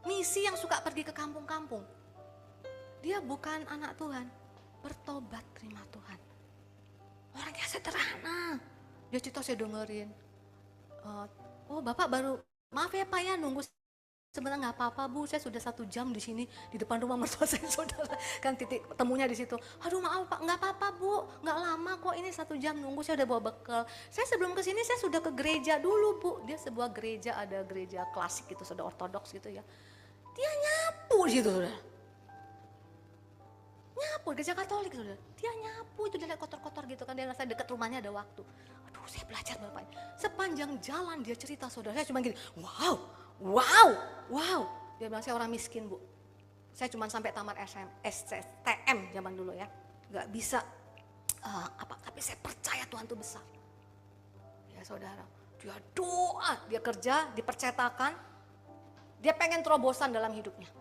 misi yang suka pergi ke kampung-kampung. Dia bukan anak Tuhan, bertobat terima Tuhan. Orangnya sederhana. Dia cerita saya dengerin. Oh bapak baru, maaf ya pak ya nunggu sebenarnya nggak apa-apa bu, saya sudah 1 jam di sini di depan rumah mertua saya saudara. Kan titik temunya di situ. Aduh maaf pak, nggak apa-apa bu, nggak lama kok ini 1 jam nunggu, saya udah bawa bekal. Saya sebelum kesini saya sudah ke gereja dulu bu. Dia sebuah gereja, ada gereja klasik gitu, sudah ortodoks gitu ya. Dia nyapu di situ saudara. Nyapu, gereja Katolik saudara. Dia nyapu itu, dia lihat kotor-kotor gitu kan, dia rasa dekat rumahnya ada waktu. Aduh saya belajar bapaknya. Sepanjang jalan dia cerita saudara, saya cuma gini, wow. Dia bilang saya orang miskin bu. Saya cuma sampai tamat STM zaman dulu ya. Gak bisa tapi saya percaya Tuhan itu besar. Ya saudara, dia doa, dia kerja, dipercetakan. Dia pengen terobosan dalam hidupnya.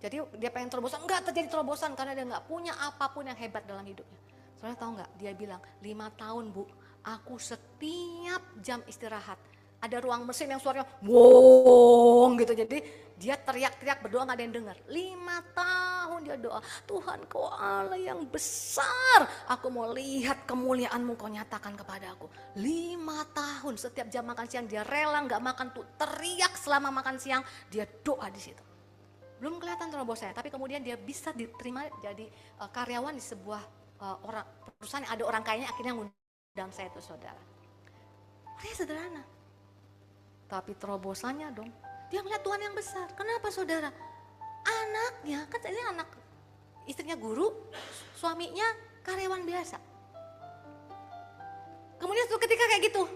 Jadi dia pengen terobosan, enggak terjadi terobosan karena dia enggak punya apapun yang hebat dalam hidupnya. Soalnya tahu enggak, dia bilang 5 tahun bu, aku setiap jam istirahat ada ruang mesin yang suaranya wong gitu. Jadi dia teriak-teriak berdoa gak ada yang dengar. 5 tahun dia doa, Tuhan kau Allah yang besar, aku mau lihat kemuliaan-Mu kau nyatakan kepada aku. 5 tahun setiap jam makan siang dia rela gak makan tuh, teriak selama makan siang, dia doa di situ. Belum kelihatan terobosannya, tapi kemudian dia bisa diterima jadi karyawan di sebuah perusahaan yang ada orang kayanya, akhirnya ngundang saya itu saudara. Orangnya sederhana. Tapi terobosannya dong, dia melihat Tuhan yang besar. Kenapa saudara? Anaknya, kan ini anak istrinya guru, suaminya karyawan biasa. Kemudian suatu ketika kayak gitu,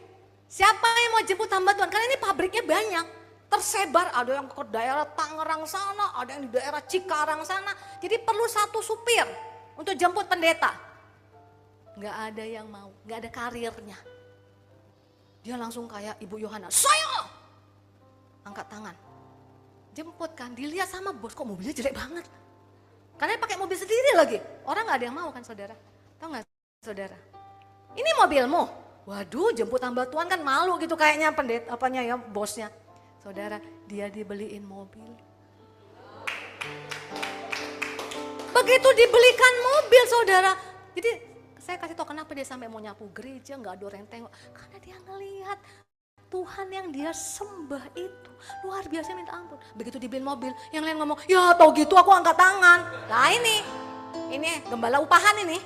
siapa yang mau jemput hamba Tuhan? Karena ini pabriknya banyak, tersebar, ada yang ke daerah Tangerang sana, ada yang di daerah Cikarang sana. Jadi perlu 1 supir untuk jemput pendeta. Gak ada yang mau, gak ada karirnya. Dia langsung kayak Ibu Yohana, saya angkat tangan, jemput kan, dilihat sama bos, kok mobilnya jelek banget. Karena pakai mobil sendiri lagi, orang nggak ada yang mau kan saudara, tahu nggak saudara? Ini mobilmu, waduh jemput hamba Tuhan kan malu gitu kayaknya pendeta, apanya ya bosnya. Saudara, dia dibeliin mobil. Begitu dibelikan mobil saudara, jadi saya kasih tau kenapa dia sampai mau nyapu gereja, nggak ada orang yang tengok. Karena dia ngelihat Tuhan yang dia sembah itu luar biasa minta ampun. Begitu dibeliin mobil, yang lain ngomong, ya tau gitu aku angkat tangan. Nah ini gembala upahan ini.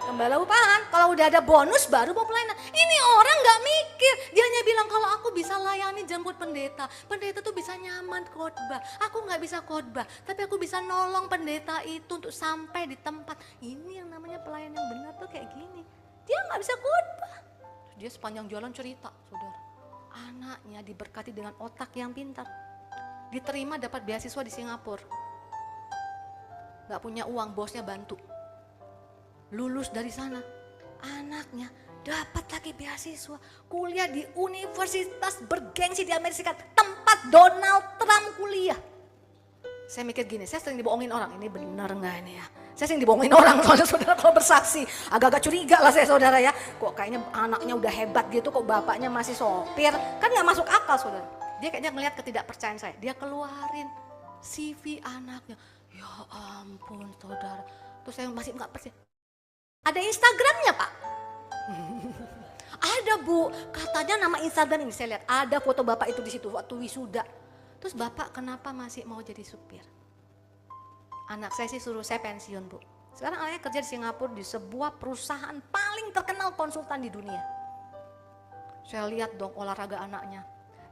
Gembala upahan, kalau udah ada bonus baru mau pelayanan. Ini orang gak mikir, dia hanya bilang kalau aku bisa layani jemput pendeta. Pendeta tuh bisa nyaman khotbah, aku gak bisa khotbah. Tapi aku bisa nolong pendeta itu untuk sampai di tempat. Ini yang namanya pelayan yang benar tuh kayak gini. Dia gak bisa khotbah. Dia sepanjang jalan cerita, saudara. Anaknya diberkati dengan otak yang pintar. Diterima dapat beasiswa di Singapura. Gak punya uang, bosnya bantu. Lulus dari sana, anaknya dapat lagi beasiswa, kuliah di universitas bergengsi di Amerika Serikat, tempat Donald Trump kuliah. Saya mikir gini, saya sering dibohongin orang, ini benar nggak ini ya? Saya sering dibohongin orang soalnya saudara kalau bersaksi, agak-agak curiga lah saya saudara ya. Kok kayaknya anaknya udah hebat gitu, kok bapaknya masih sopir, kan nggak masuk akal saudara. Dia kayaknya ngelihat ketidakpercayaan saya, dia keluarin CV anaknya, ya ampun saudara. Terus saya masih nggak percaya. Ada Instagramnya Pak? Ada Bu, katanya nama Instagram ini saya lihat ada foto bapak itu di situ waktu wisuda. Terus bapak kenapa masih mau jadi supir? Anak saya sih suruh saya pensiun Bu. Sekarang anaknya kerja di Singapura di sebuah perusahaan paling terkenal konsultan di dunia. Saya lihat dong olahraga anaknya,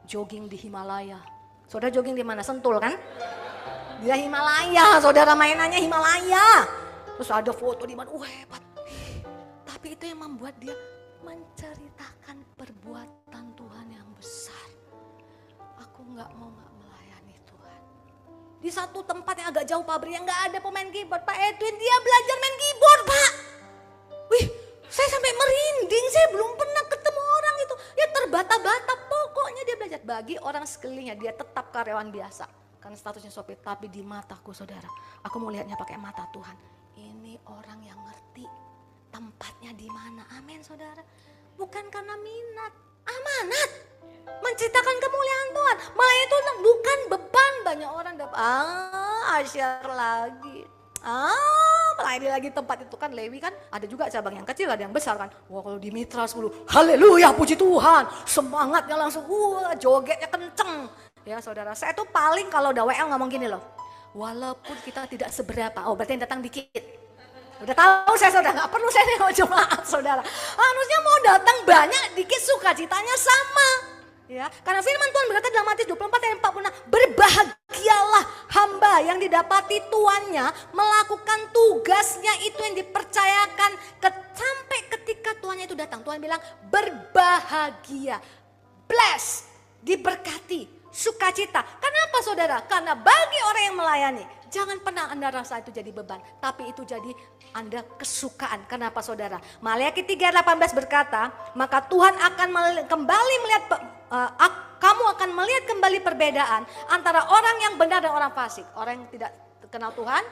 jogging di Himalaya. Saudara jogging di mana? Sentul kan? Di Himalaya, saudara mainannya Himalaya. Terus ada foto di mana, hebat. Tapi itu yang membuat dia menceritakan perbuatan Tuhan yang besar. Aku gak mau gak melayani Tuhan. Di satu tempat yang agak jauh pabrik yang gak ada pemain keyboard. Pak Edwin dia belajar main keyboard Pak. Wih, saya sampai merinding, saya belum pernah ketemu orang itu. Ya terbata-bata, pokoknya dia belajar. Bagi orang sekelilingnya dia tetap karyawan biasa. Karena statusnya sopir, tapi di mataku saudara, aku mau lihatnya pakai mata Tuhan. Ini orang yang ngerti tempatnya di mana. Amin saudara. Bukan karena minat, amanat. Menceritakan kemuliaan Tuhan. Malah itu bukan beban. Banyak orang dapat asyar lagi. Melayani lagi tempat itu kan Lewi kan ada juga cabang yang kecil ada yang besar kan. Wah kalau di Mitra 10, haleluya puji Tuhan. Semangatnya langsung jogetnya kenceng. Ya saudara, saya tuh paling kalau udah WL ngomong gini loh. Walaupun kita tidak seberapa, berarti yang datang dikit. Udah tahu saya saudara, gak perlu saya nengok jemaat saudara. Harusnya mau datang banyak, dikit sukacitanya sama. Ya, karena firman Tuhan berkata dalam Matius 24 ayat 46, berbahagialah hamba yang didapati tuannya melakukan tugasnya itu yang dipercayakan sampai ketika tuannya itu datang. Tuhan bilang berbahagia, blessed, diberkati, sukacita. Kenapa saudara? Karena bagi orang yang melayani, jangan pernah Anda rasa itu jadi beban, tapi itu jadi Anda kesukaan. Kenapa saudara? Maleakhi 3:18 berkata, maka Tuhan akan kembali melihat, kamu akan melihat kembali perbedaan antara orang yang benar dan orang fasik. Orang yang tidak kenal Tuhan,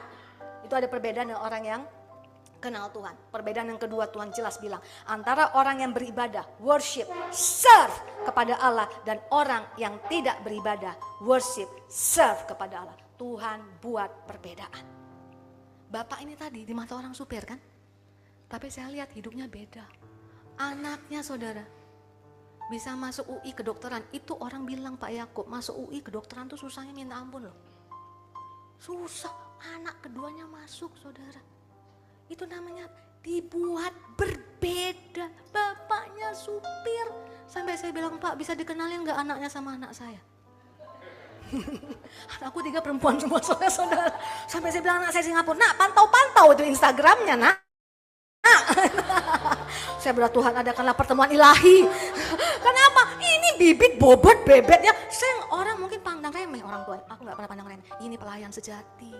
itu ada perbedaan dengan orang yang kenal Tuhan. Perbedaan yang kedua Tuhan jelas bilang, antara orang yang beribadah, worship, serve kepada Allah, dan orang yang tidak beribadah, worship, serve kepada Allah. Tuhan buat perbedaan. Bapak ini tadi di mata orang supir kan, tapi saya lihat hidupnya beda. Anaknya saudara bisa masuk UI kedokteran. Itu orang bilang Pak Yakub masuk UI kedokteran tuh susahnya minta ampun loh. Susah, anak keduanya masuk saudara. Itu namanya dibuat berbeda. Bapaknya supir. Sampai saya bilang, Pak bisa dikenalin gak anaknya sama anak saya? Anakku 3 perempuan semua saudara. Sampai saya bilang anak saya Singapura, nak pantau-pantau itu Instagramnya nak. Saya berdoa Tuhan adakanlah pertemuan ilahi. Kenapa? Ini bibit bobot bebetnya. Saya orang mungkin pandang remeh orang tua. Aku gak pernah pandang remeh. Ini pelayan sejati.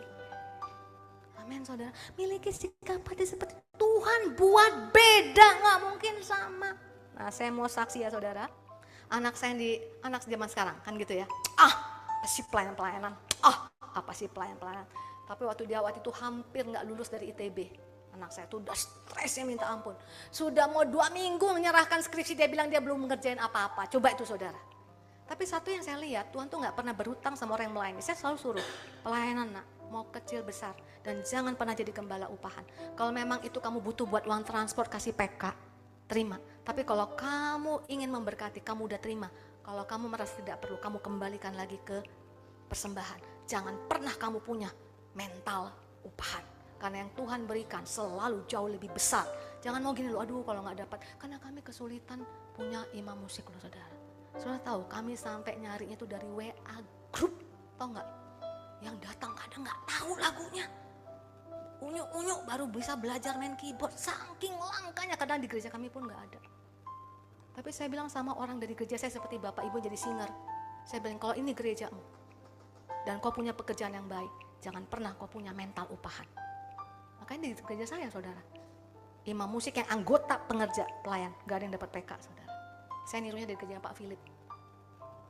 Amin saudara. Miliki sikap hati seperti Tuhan buat beda, gak mungkin sama. Nah saya mau saksi ya saudara. Anak saya anak zaman sekarang kan gitu ya. Apa sih pelayanan? Apa sih pelayanan? Tapi waktu itu hampir gak lulus dari ITB. Anak saya tuh udah stresnya minta ampun. Sudah mau 2 minggu menyerahkan skripsi, dia bilang dia belum mengerjain apa-apa. Coba itu saudara. Tapi satu yang saya lihat, Tuhan tuh gak pernah berhutang sama orang yang melayani. Saya selalu suruh, pelayanan nak, mau kecil besar. Dan jangan pernah jadi gembala upahan. Kalau memang itu kamu butuh buat uang transport, kasih PK. terima. Tapi kalau kamu ingin memberkati, kamu udah terima. Kalau kamu merasa tidak perlu, kamu kembalikan lagi ke persembahan. Jangan pernah kamu punya mental upahan. Karena yang Tuhan berikan selalu jauh lebih besar. Jangan mau gini loh, aduh kalau gak dapat. Karena kami kesulitan punya imam musik loh saudara. Saudara tahu kami sampai nyarinya itu dari WA group. Tahu gak? Yang datang kadang gak tahu lagunya. Unyuk-unyuk baru bisa belajar main keyboard. Saking langkanya, kadang di gereja kami pun gak ada. Tapi saya bilang sama orang dari gereja saya seperti bapak ibu jadi singer. Saya bilang kalau ini gerejamu dan kau punya pekerjaan yang baik, jangan pernah kau punya mental upahan. Makanya di gereja saya saudara, imam musik yang anggota pengerja pelayan, gak ada yang dapat PK saudara. Saya nirunya dari gereja Pak Philip.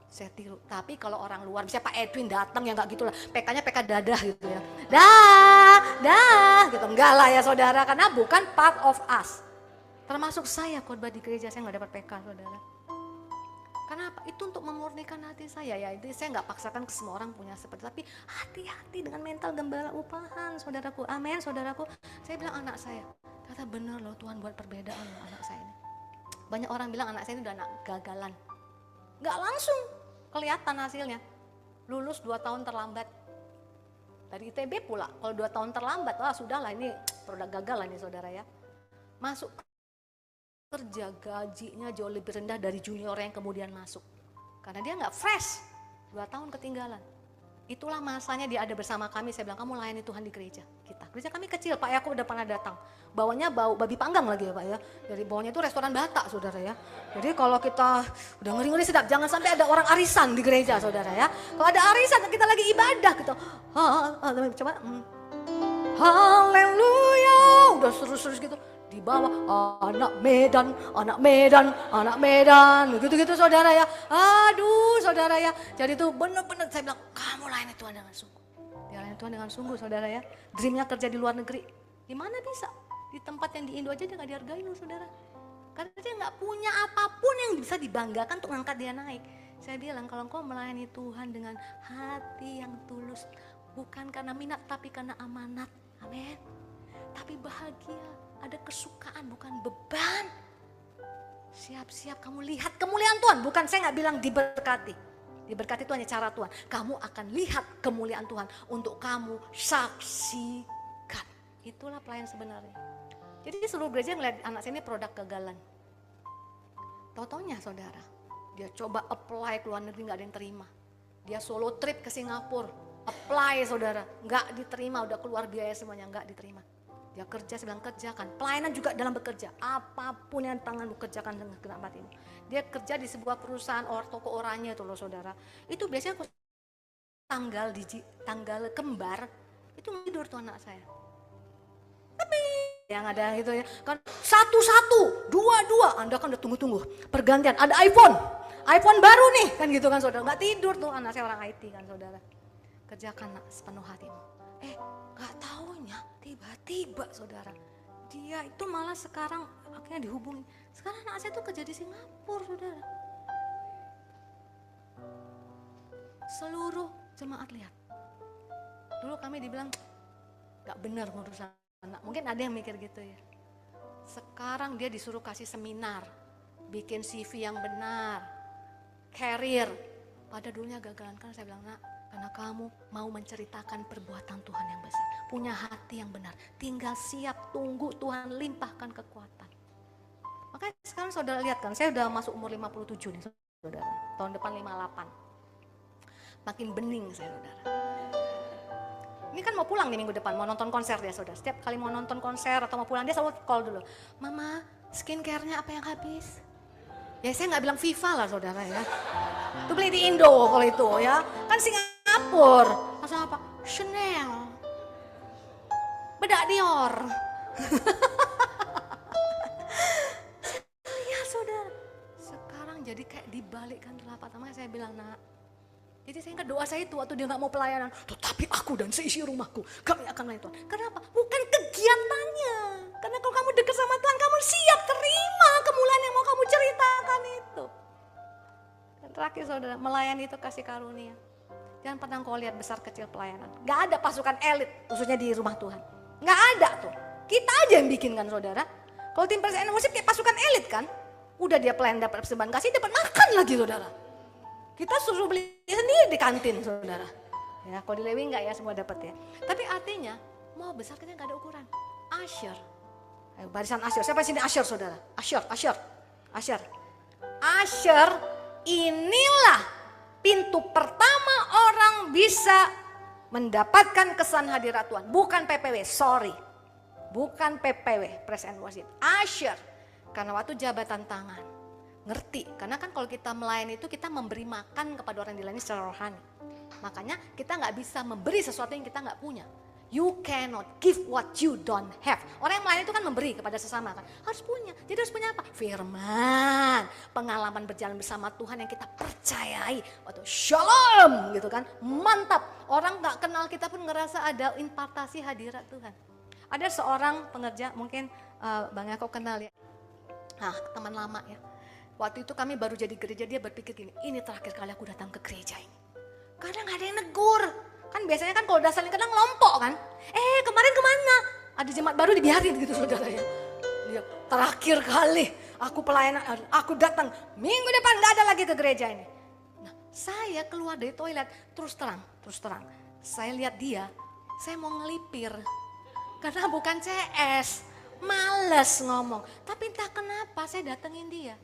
Saya tiru, tapi kalau orang luar, misalnya Pak Edwin datang ya gak gitu lah, PK-nya PK dadah gitu ya. Dah gitu, enggak lah ya saudara, karena bukan part of us. Termasuk saya khotbah di gereja, saya gak dapat PK saudara. Kenapa? Itu untuk memurnikan hati saya ya. Itu saya gak paksakan ke semua orang punya seperti, tapi hati-hati dengan mental gembala upahan saudaraku. Amin saudaraku. Saya bilang anak saya, kata bener loh Tuhan buat perbedaan loh anak saya ini. Banyak orang bilang anak saya ini udah anak gagalan. Gak langsung kelihatan hasilnya. Lulus 2 tahun terlambat. Dari ITB pula, kalau 2 tahun terlambat, wah sudahlah ini produk gagal ini saudara ya. Masuk kerja gajinya jauh lebih rendah dari junior yang kemudian masuk. Karena dia gak fresh, 2 tahun ketinggalan. Itulah masanya dia ada bersama kami, saya bilang kamu layani Tuhan di gereja kita. Gereja kami kecil, Pak Yakub udah pernah datang. Bawanya bau babi panggang lagi ya Pak ya. Dari bawahnya itu restoran Batak saudara ya. Jadi kalau kita udah ngeri-ngeri sedap, jangan sampai ada orang arisan di gereja saudara ya. Kalau ada arisan kita lagi ibadah gitu. Coba. Haleluya, udah seru-seru gitu. Di bawah anak Medan, gitu-gitu saudara ya. Aduh saudara ya. Jadi itu benar-benar saya bilang kamu layani Tuhan dengan sungguh. Dia layani Tuhan dengan sungguh saudara ya. Dreamnya kerja di luar negeri. Gimana bisa? Di tempat yang di Indo aja dia gak dihargai loh saudara. Karena dia gak punya apapun yang bisa dibanggakan untuk ngangkat dia naik. Saya bilang kalau engkau melayani Tuhan dengan hati yang tulus, bukan karena minat tapi karena amanat. Amin. Tapi bahagia, ada kesukaan bukan beban. Siap-siap kamu lihat kemuliaan Tuhan. Bukan saya gak bilang diberkati. Diberkati itu hanya cara Tuhan. Kamu akan lihat kemuliaan Tuhan untuk kamu saksikan. Itulah pelayan sebenarnya. Jadi seluruh gereja ngeliat anak saya ini produk kegagalan. Tau-taunya saudara, dia coba apply ke luar negeri gak ada yang terima. Dia solo trip ke Singapura, apply saudara, gak diterima, udah keluar biaya semuanya, gak diterima. Dia kerja, saya bilang kerjakan. Pelayanan juga dalam bekerja. Apapun yang tanganmu kerjakan dengan tempat ini. Dia kerja di sebuah perusahaan toko oranye itu loh saudara. Itu biasanya tanggal kembar, itu tidur tuh anak saya. Tapi yang ada gitu ya, kan satu-satu, dua-dua, Anda kan udah tunggu-tunggu. Pergantian, ada iPhone baru nih, kan gitu kan saudara. Gak tidur tuh anak saya orang IT kan saudara. Kerjakan nak sepenuh hatimu. Gak taunya tiba-tiba saudara, dia itu malah sekarang akhirnya dihubungi. Sekarang anak saya tuh kerja di Singapura saudara. Seluruh jemaat lihat. Dulu kami dibilang gak benar ngurusan anak, mungkin ada yang mikir gitu ya. Sekarang dia disuruh kasih seminar, bikin CV yang benar, career. Pada dulunya gagalan, kan saya bilang nak, karena kamu mau menceritakan perbuatan Tuhan yang besar, punya hati yang benar, tinggal siap tunggu Tuhan limpahkan kekuatan. Makanya sekarang saudara lihat kan, saya udah masuk umur 57 nih saudara, tahun depan 58. Makin bening saya saudara. Ini kan mau pulang nih minggu depan, mau nonton konser dia saudara. Setiap kali mau nonton konser atau mau pulang dia selalu call dulu. Mama, skincare-nya apa yang habis? Ya saya gak bilang Viva lah saudara ya. Itu beli di Indo kalau itu ya. Kan Singapura. Langsung apa? Chanel. Bedak Dior. Ya saudara. Sekarang jadi kayak dibalikkan telapak tangan. Saya bilang nak. Jadi saya ingat doa saya itu waktu dia gak mau pelayanan. Tetapi aku dan seisi rumahku kami akan melayani Tuhan. Kenapa? Bukan kegiatannya. Karena kalau kamu dekat sama Tuhan, kamu siap terima kemuliaan yang mau kamu ceritakan itu. Dan terakhir saudara, melayani itu kasih karunia. Jangan pernah kau lihat besar kecil pelayanan. Gak ada pasukan elit, khususnya di rumah Tuhan. Gak ada tuh. Kita aja yang bikin kan saudara. Kalau tim praise and worship kayak pasukan elit kan. Udah dia pelayan dapat persembahan kasih, dapat makan lagi saudara. Kita suruh beli sendiri di kantin saudara. Ya, kalau di Lewi enggak ya semua dapat ya. Tapi artinya mau besar kita enggak ada ukuran. Usher. Ayo, barisan usher. Siapa sini usher saudara? Usher. Usher inilah pintu pertama orang bisa mendapatkan kesan hadirat Tuhan. Bukan PPW, sorry. Bukan PPW, praise and worship. Usher. Karena waktu jabatan tangan. Ngerti, karena kan kalau kita melayani itu kita memberi makan kepada orang yang dilayani secara rohani. Makanya kita nggak bisa memberi sesuatu yang kita nggak punya. You cannot give what you don't have. Orang yang melayani itu kan memberi kepada sesama kan. Harus punya, jadi harus punya apa? Firman, pengalaman berjalan bersama Tuhan yang kita percayai. Waktu shalom gitu kan, mantap. Orang nggak kenal kita pun ngerasa ada impartasi hadirat Tuhan. Ada seorang pengerja, mungkin Bang Yakob kenal ya. Nah, teman lama ya. Waktu itu kami baru jadi gereja, dia berpikir gini, ini terakhir kali aku datang ke gereja ini. Karena gak ada yang negur. Kan biasanya kan kalau udah saling kenal ngelompok kan. Kemarin kemana? Ada jemaat baru dibiarin gitu saudara ya. Dia, terakhir kali aku pelayanan, aku datang minggu depan gak ada lagi ke gereja ini. Nah, saya keluar dari toilet, terus terang. Saya lihat dia, saya mau ngelipir. Karena bukan CS, males ngomong. Tapi entah kenapa saya datengin dia.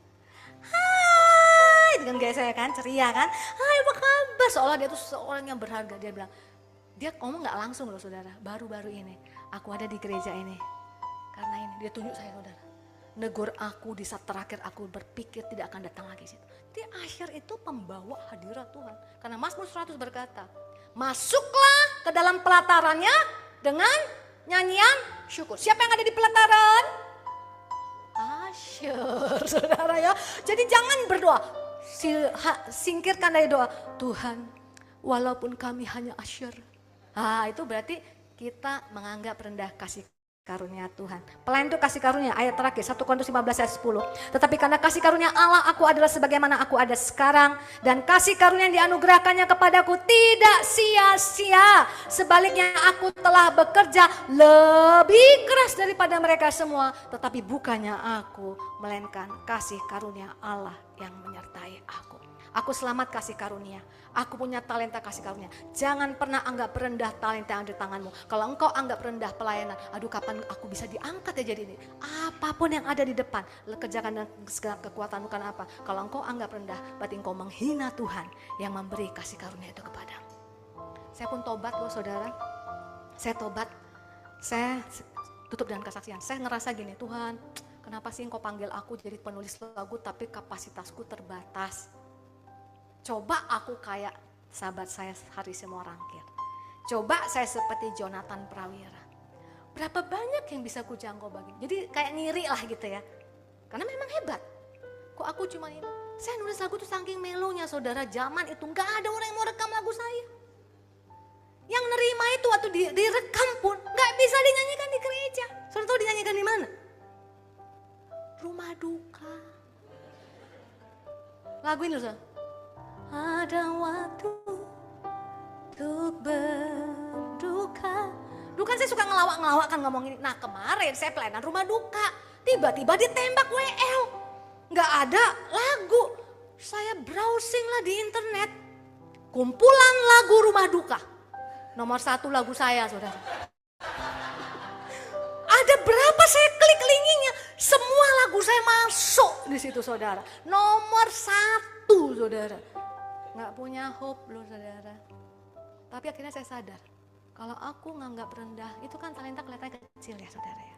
Hai, dengan gaya saya kan, ceria kan. Hai, apa kabar? Seolah dia tuh seorang yang berharga. Dia bilang, dia ngomong gak langsung loh saudara. Baru-baru ini, aku ada di gereja ini. Karena ini, dia tunjuk saya saudara. Negur aku di saat terakhir aku berpikir tidak akan datang lagi situ. Dia akhir itu pembawa hadirat Tuhan. Karena Mazmur 100 berkata, masuklah ke dalam pelatarannya dengan nyanyian syukur. Siapa yang ada di pelataran? Asyur, saudara ya. Jadi jangan berdoa, singkirkan dari doa, Tuhan walaupun kami hanya asyur. Itu berarti kita menganggap rendah kasih karunia Tuhan. Pelayan itu kasih karunia, ayat terakhir 1 Korintus 15 ayat 10. Tetapi karena kasih karunia Allah aku adalah sebagaimana aku ada sekarang. Dan kasih karunia yang dianugerahkannya kepadaku tidak sia-sia. Sebaliknya aku telah bekerja lebih keras daripada mereka semua. Tetapi bukannya aku, melainkan kasih karunia Allah yang menyertai aku. Aku selamat kasih karunia. Aku punya talenta kasih karunia. Jangan pernah anggap rendah talenta yang ada di tanganmu. Kalau engkau anggap rendah pelayanan, aduh kapan aku bisa diangkat ya jadi ini. Apapun yang ada di depan, kerjakan dengan segala kekuatanmu karena apa? Kalau engkau anggap rendah, berarti engkau menghina Tuhan yang memberi kasih karunia itu kepadamu. Saya pun tobat loh saudara. Saya tobat. Saya tutup dengan kesaksian. Saya ngerasa gini, Tuhan, kenapa sih engkau panggil aku jadi penulis lagu tapi kapasitasku terbatas. Coba aku kayak sahabat saya Haris Morangkir. Coba saya seperti Jonathan Prawira. Berapa banyak yang bisa ku jangkau bagi. Jadi kayak ngiri lah gitu ya. Karena memang hebat. Kok aku cuma ini. Saya nulis lagu tuh saking melonya saudara. Zaman itu gak ada orang yang mau rekam lagu saya. Yang nerima itu waktu direkam pun gak bisa dinyanyikan di gereja. Saudara tahu dinyanyikan di mana? Rumah duka. Lagu ini loh saudara. Ada waktu untuk berduka. Dulu kan saya suka ngelawak-ngelawak kan ngomong ini. Nah kemarin saya pelayanan rumah duka. Tiba-tiba ditembak WL. Gak ada lagu. Saya browsing lah di internet. Kumpulan lagu rumah duka. Nomor 1 lagu saya saudara. Ada berapa saya klik linknya. Semua lagu saya masuk di situ saudara. Nomor 1 saudara. Gak punya hope loh saudara. Tapi akhirnya saya sadar. Kalau aku nganggap rendah, itu kan talenta kelihatannya kecil ya saudara ya.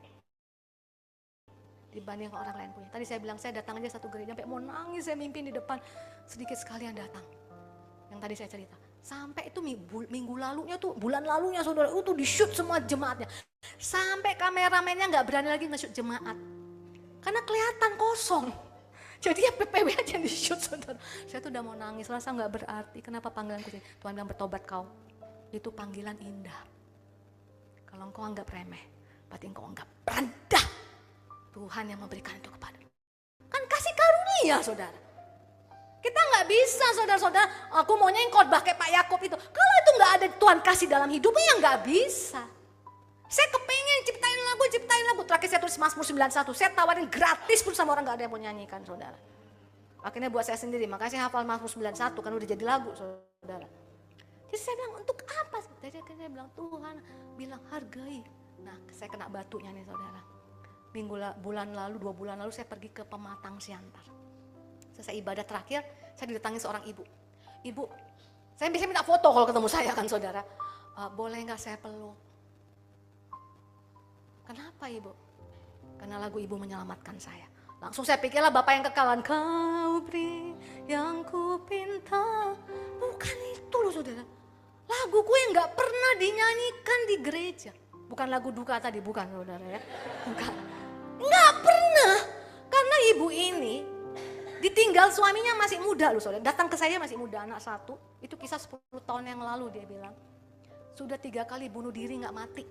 Dibanding orang lain punya. Tadi saya bilang saya datang aja satu gereja, sampai mau nangis saya mimpin di depan. Sedikit sekali yang datang. Yang tadi saya cerita. Sampai itu minggu lalunya tuh, bulan lalunya saudara, itu di shoot semua jemaatnya. Sampai kameramennya gak berani lagi nge-shoot jemaat. Karena kelihatan kosong. Jadi ya PPW aja di shoot saudara. Saya tuh udah mau nangis, rasa gak berarti. Kenapa panggilanku sih? Tuhan bilang bertobat kau. Itu panggilan indah. Kalau engkau anggap remeh, berarti engkau anggap rendah. Tuhan yang memberikan itu kepada. Kan kasih karunia saudara. Kita gak bisa saudara-saudara, aku maunya yang khotbah kayak Pak Yakob itu. Kalau itu gak ada Tuhan kasih dalam hidupnya ya gak bisa. Saya kepengen ciptain lagu. Terakhir saya tulis Mazmur 91. Saya tawarin gratis pun sama orang gak ada yang mau nyanyikan, saudara. Akhirnya buat saya sendiri, makanya saya hafal Mazmur 91 kan udah jadi lagu, saudara. Jadi saya bilang, untuk apa? Jadi akhirnya saya bilang, Tuhan bilang hargai. Nah, saya kena batunya nih, saudara. Bulan lalu, 2 bulan lalu saya pergi ke Pematang Siantar. Selesai ibadah terakhir, saya didatangi seorang ibu. Ibu, saya biasanya minta foto kalau ketemu saya kan, saudara. Boleh gak saya peluk? Kenapa ibu? Karena lagu ibu menyelamatkan saya. Langsung saya pikirlah Bapak yang kekalan. Kau beri yang ku pinta. Bukan itu loh, saudara. Laguku yang gak pernah dinyanyikan di gereja. Bukan lagu duka tadi, bukan, saudara ya. Bukan. Gak pernah. Karena ibu ini ditinggal suaminya masih muda loh, saudara. Datang ke saya masih muda, anak 1. Itu kisah 10 tahun yang lalu dia bilang. Sudah 3 kali bunuh diri gak mati.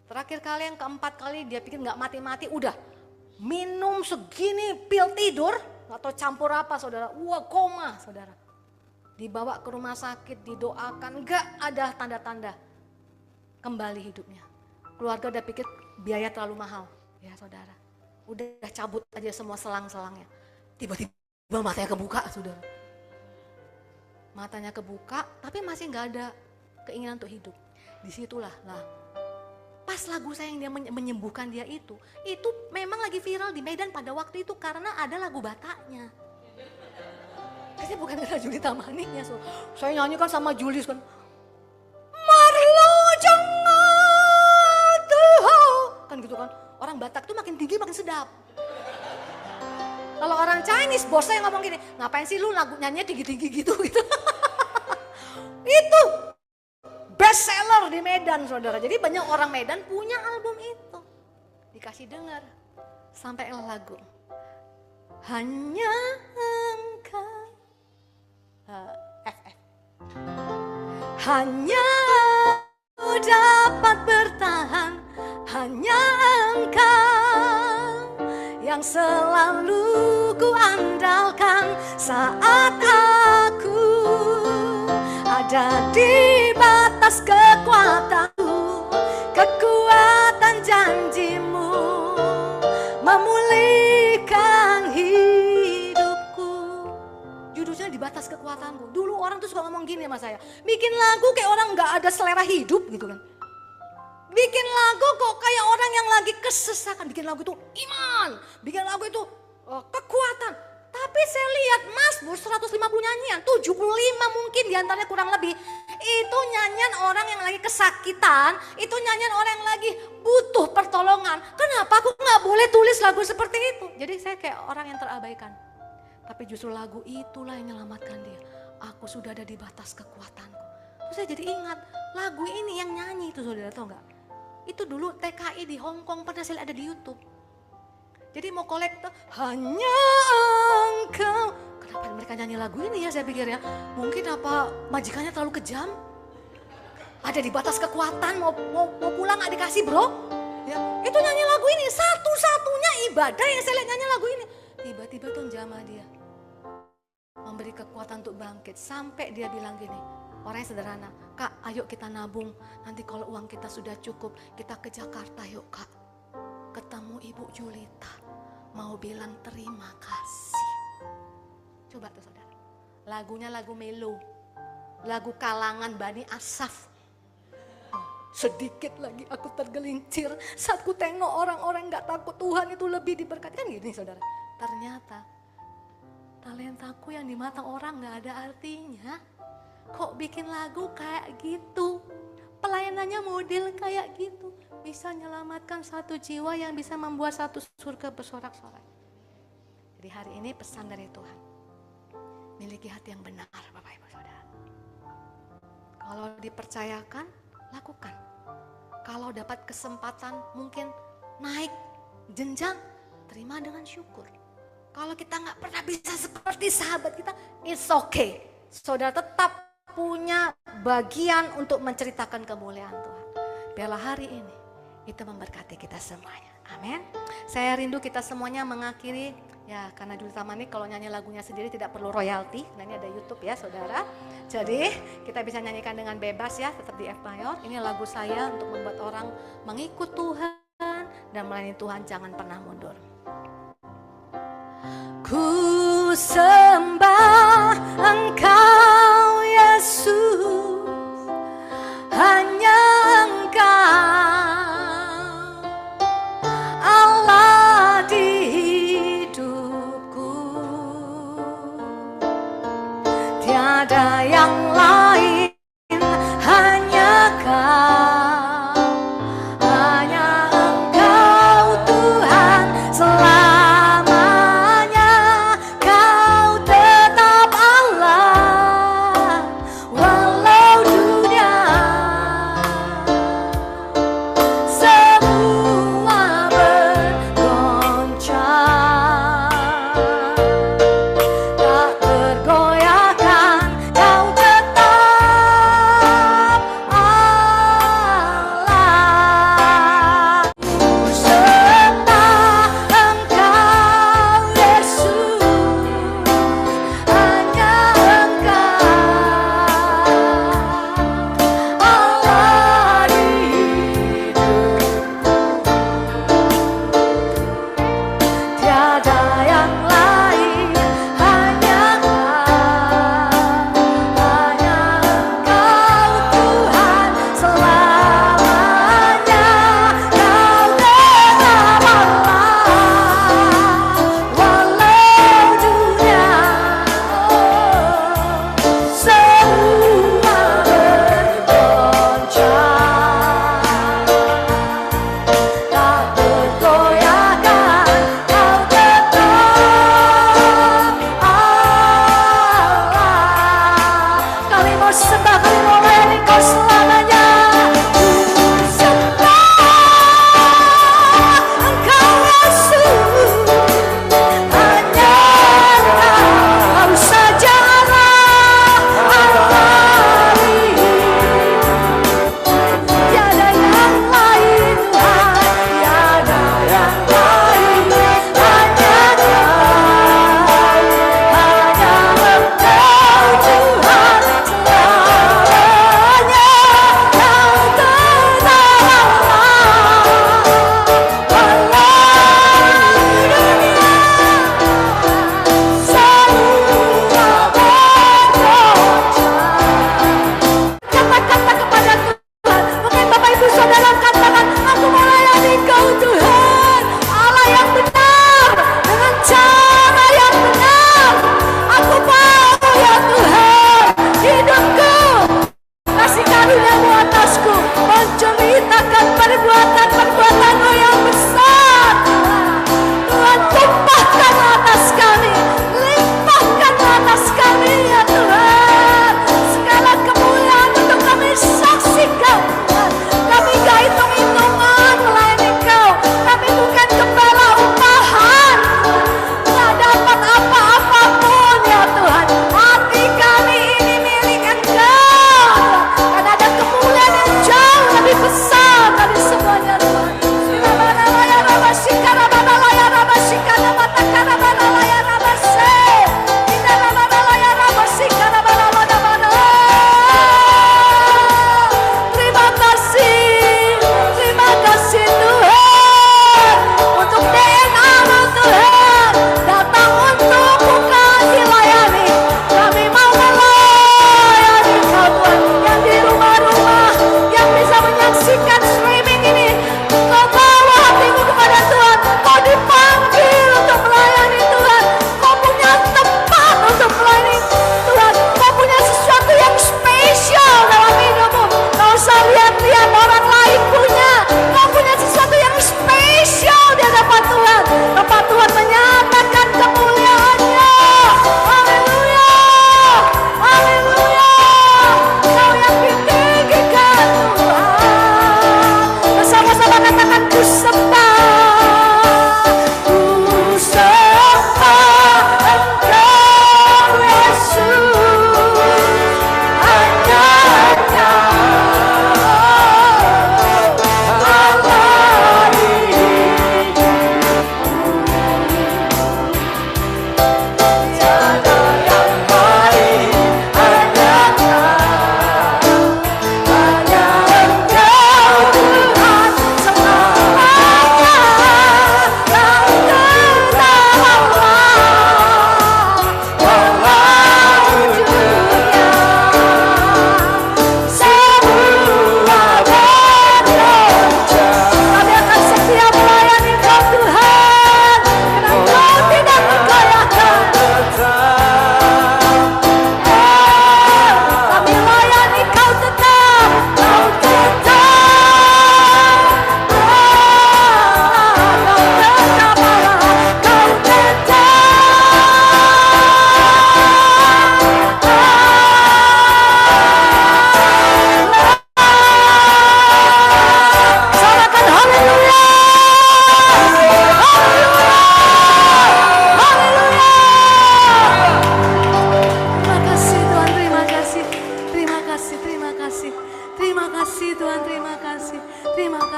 Terakhir kali yang keempat kali dia pikir gak mati-mati, udah minum segini pil tidur, gak tahu campur apa, saudara. Wah, koma, saudara. Dibawa ke rumah sakit, didoakan, gak ada tanda-tanda kembali hidupnya. Keluarga udah pikir biaya terlalu mahal, ya saudara. Udah cabut aja semua selang-selangnya. Tiba-tiba matanya kebuka, saudara. Matanya kebuka, tapi masih gak ada keinginan untuk hidup. Disitulah, pas lagu saya yang dia menyembuhkan dia itu memang lagi viral di Medan pada waktu itu karena ada lagu Bataknya. Kayaknya bukan karena Juli Tamaninya, saya nyanyikan sama Julius kan. Marlo jangan tuh, kan gitu kan. Orang Batak tuh makin tinggi makin sedap. Kalau orang Chinese bos saya ngomong gini, ngapain sih lu lagu nyanyinya tinggi-tinggi gitu. Itu best seller di Medan, saudara. Jadi banyak orang Medan punya album itu. Dikasih dengar sampai lagu. Hanya engkau. FF. Hanya engkau dapat bertahan. Hanya engkau yang selalu ku andalkan saat aku ada di batas kekuatanku, kekuatan janjimu memulihkan hidupku. Judulnya di batas kekuatanku. Dulu orang tuh suka ngomong gini sama saya, bikin lagu kayak orang gak ada selera hidup gitu kan. Bikin lagu kok kayak orang yang lagi kesesakan. Bikin lagu itu iman, bikin lagu itu kekuatan. Tapi saya lihat Mazmur 150 nyanyian, 75 mungkin diantaranya kurang lebih. Itu nyanyian orang yang lagi kesakitan, itu nyanyian orang yang lagi butuh pertolongan. Kenapa aku gak boleh tulis lagu seperti itu? Jadi saya kayak orang yang terabaikan. Tapi justru lagu itulah yang menyelamatkan dia. Aku sudah ada di batas kekuatanku. Terus saya jadi ingat, lagu ini yang nyanyi itu, saudara tahu gak? Itu dulu TKI di Hong Kong pernah saya lihat ada di YouTube. Jadi mau kolektor, hanya engkau. Kenapa mereka nyanyi lagu ini ya, saya pikir ya. Mungkin apa majikannya terlalu kejam. Ada di batas kekuatan, mau pulang gak dikasih bro. Ya, itu nyanyi lagu ini, satu-satunya ibadah yang saya lihat nyanyi lagu ini. Tiba-tiba tuh jamah dia. Memberi kekuatan untuk bangkit. Sampai dia bilang gini, orangnya sederhana. Kak, ayo kita nabung. Nanti kalau uang kita sudah cukup, kita ke Jakarta yuk kak. Ketemu Ibu Julita, mau bilang terima kasih. Coba tuh saudara, lagunya lagu melo, lagu kalangan Bani Asaf. Sedikit lagi aku tergelincir saat ku tengok orang-orang gak takut Tuhan itu lebih diberkati. Kan gini saudara, ternyata talentaku yang di mata orang gak ada artinya. Kok bikin lagu kayak gitu, pelayanannya model kayak gitu, bisa menyelamatkan satu jiwa yang bisa membuat satu surga bersorak-sorai. Jadi hari ini pesan dari Tuhan, miliki hati yang benar Bapak Ibu Saudara. Kalau dipercayakan, lakukan. Kalau dapat kesempatan mungkin naik jenjang, terima dengan syukur. Kalau kita gak pernah bisa seperti sahabat kita, it's okay. Saudara tetap punya bagian untuk menceritakan kemuliaan Tuhan. Biarlah hari ini itu memberkati kita semuanya. Amin. Saya rindu kita semuanya mengakhiri, ya karena Juli Tamani kalau nyanyi lagunya sendiri tidak perlu royalti. Nah ini ada YouTube ya saudara. Jadi kita bisa nyanyikan dengan bebas ya, tetap di F Mayor. Ini lagu saya untuk membuat orang mengikut Tuhan dan melayani Tuhan, jangan pernah mundur. Ku sembah Engkau Yesus, hanya Engkau Allah di hidupku, tiada yang lain, hanya Kau, hanya Engkau Tuhan selamanya. Kau tetap Allah walau dunia semua bergoncang, tak tergoyahkan. Kau tetap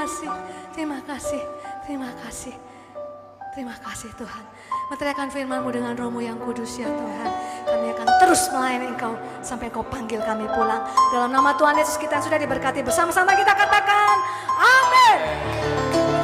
kasih, terima kasih, terima kasih. Terima kasih Tuhan. Menteriakan firman-Mu dengan Roh-Mu yang kudus ya Tuhan. Kami akan terus melayani Engkau sampai Engkau panggil kami pulang. Dalam nama Tuhan Yesus kita yang sudah diberkati bersama-sama kita katakan amin.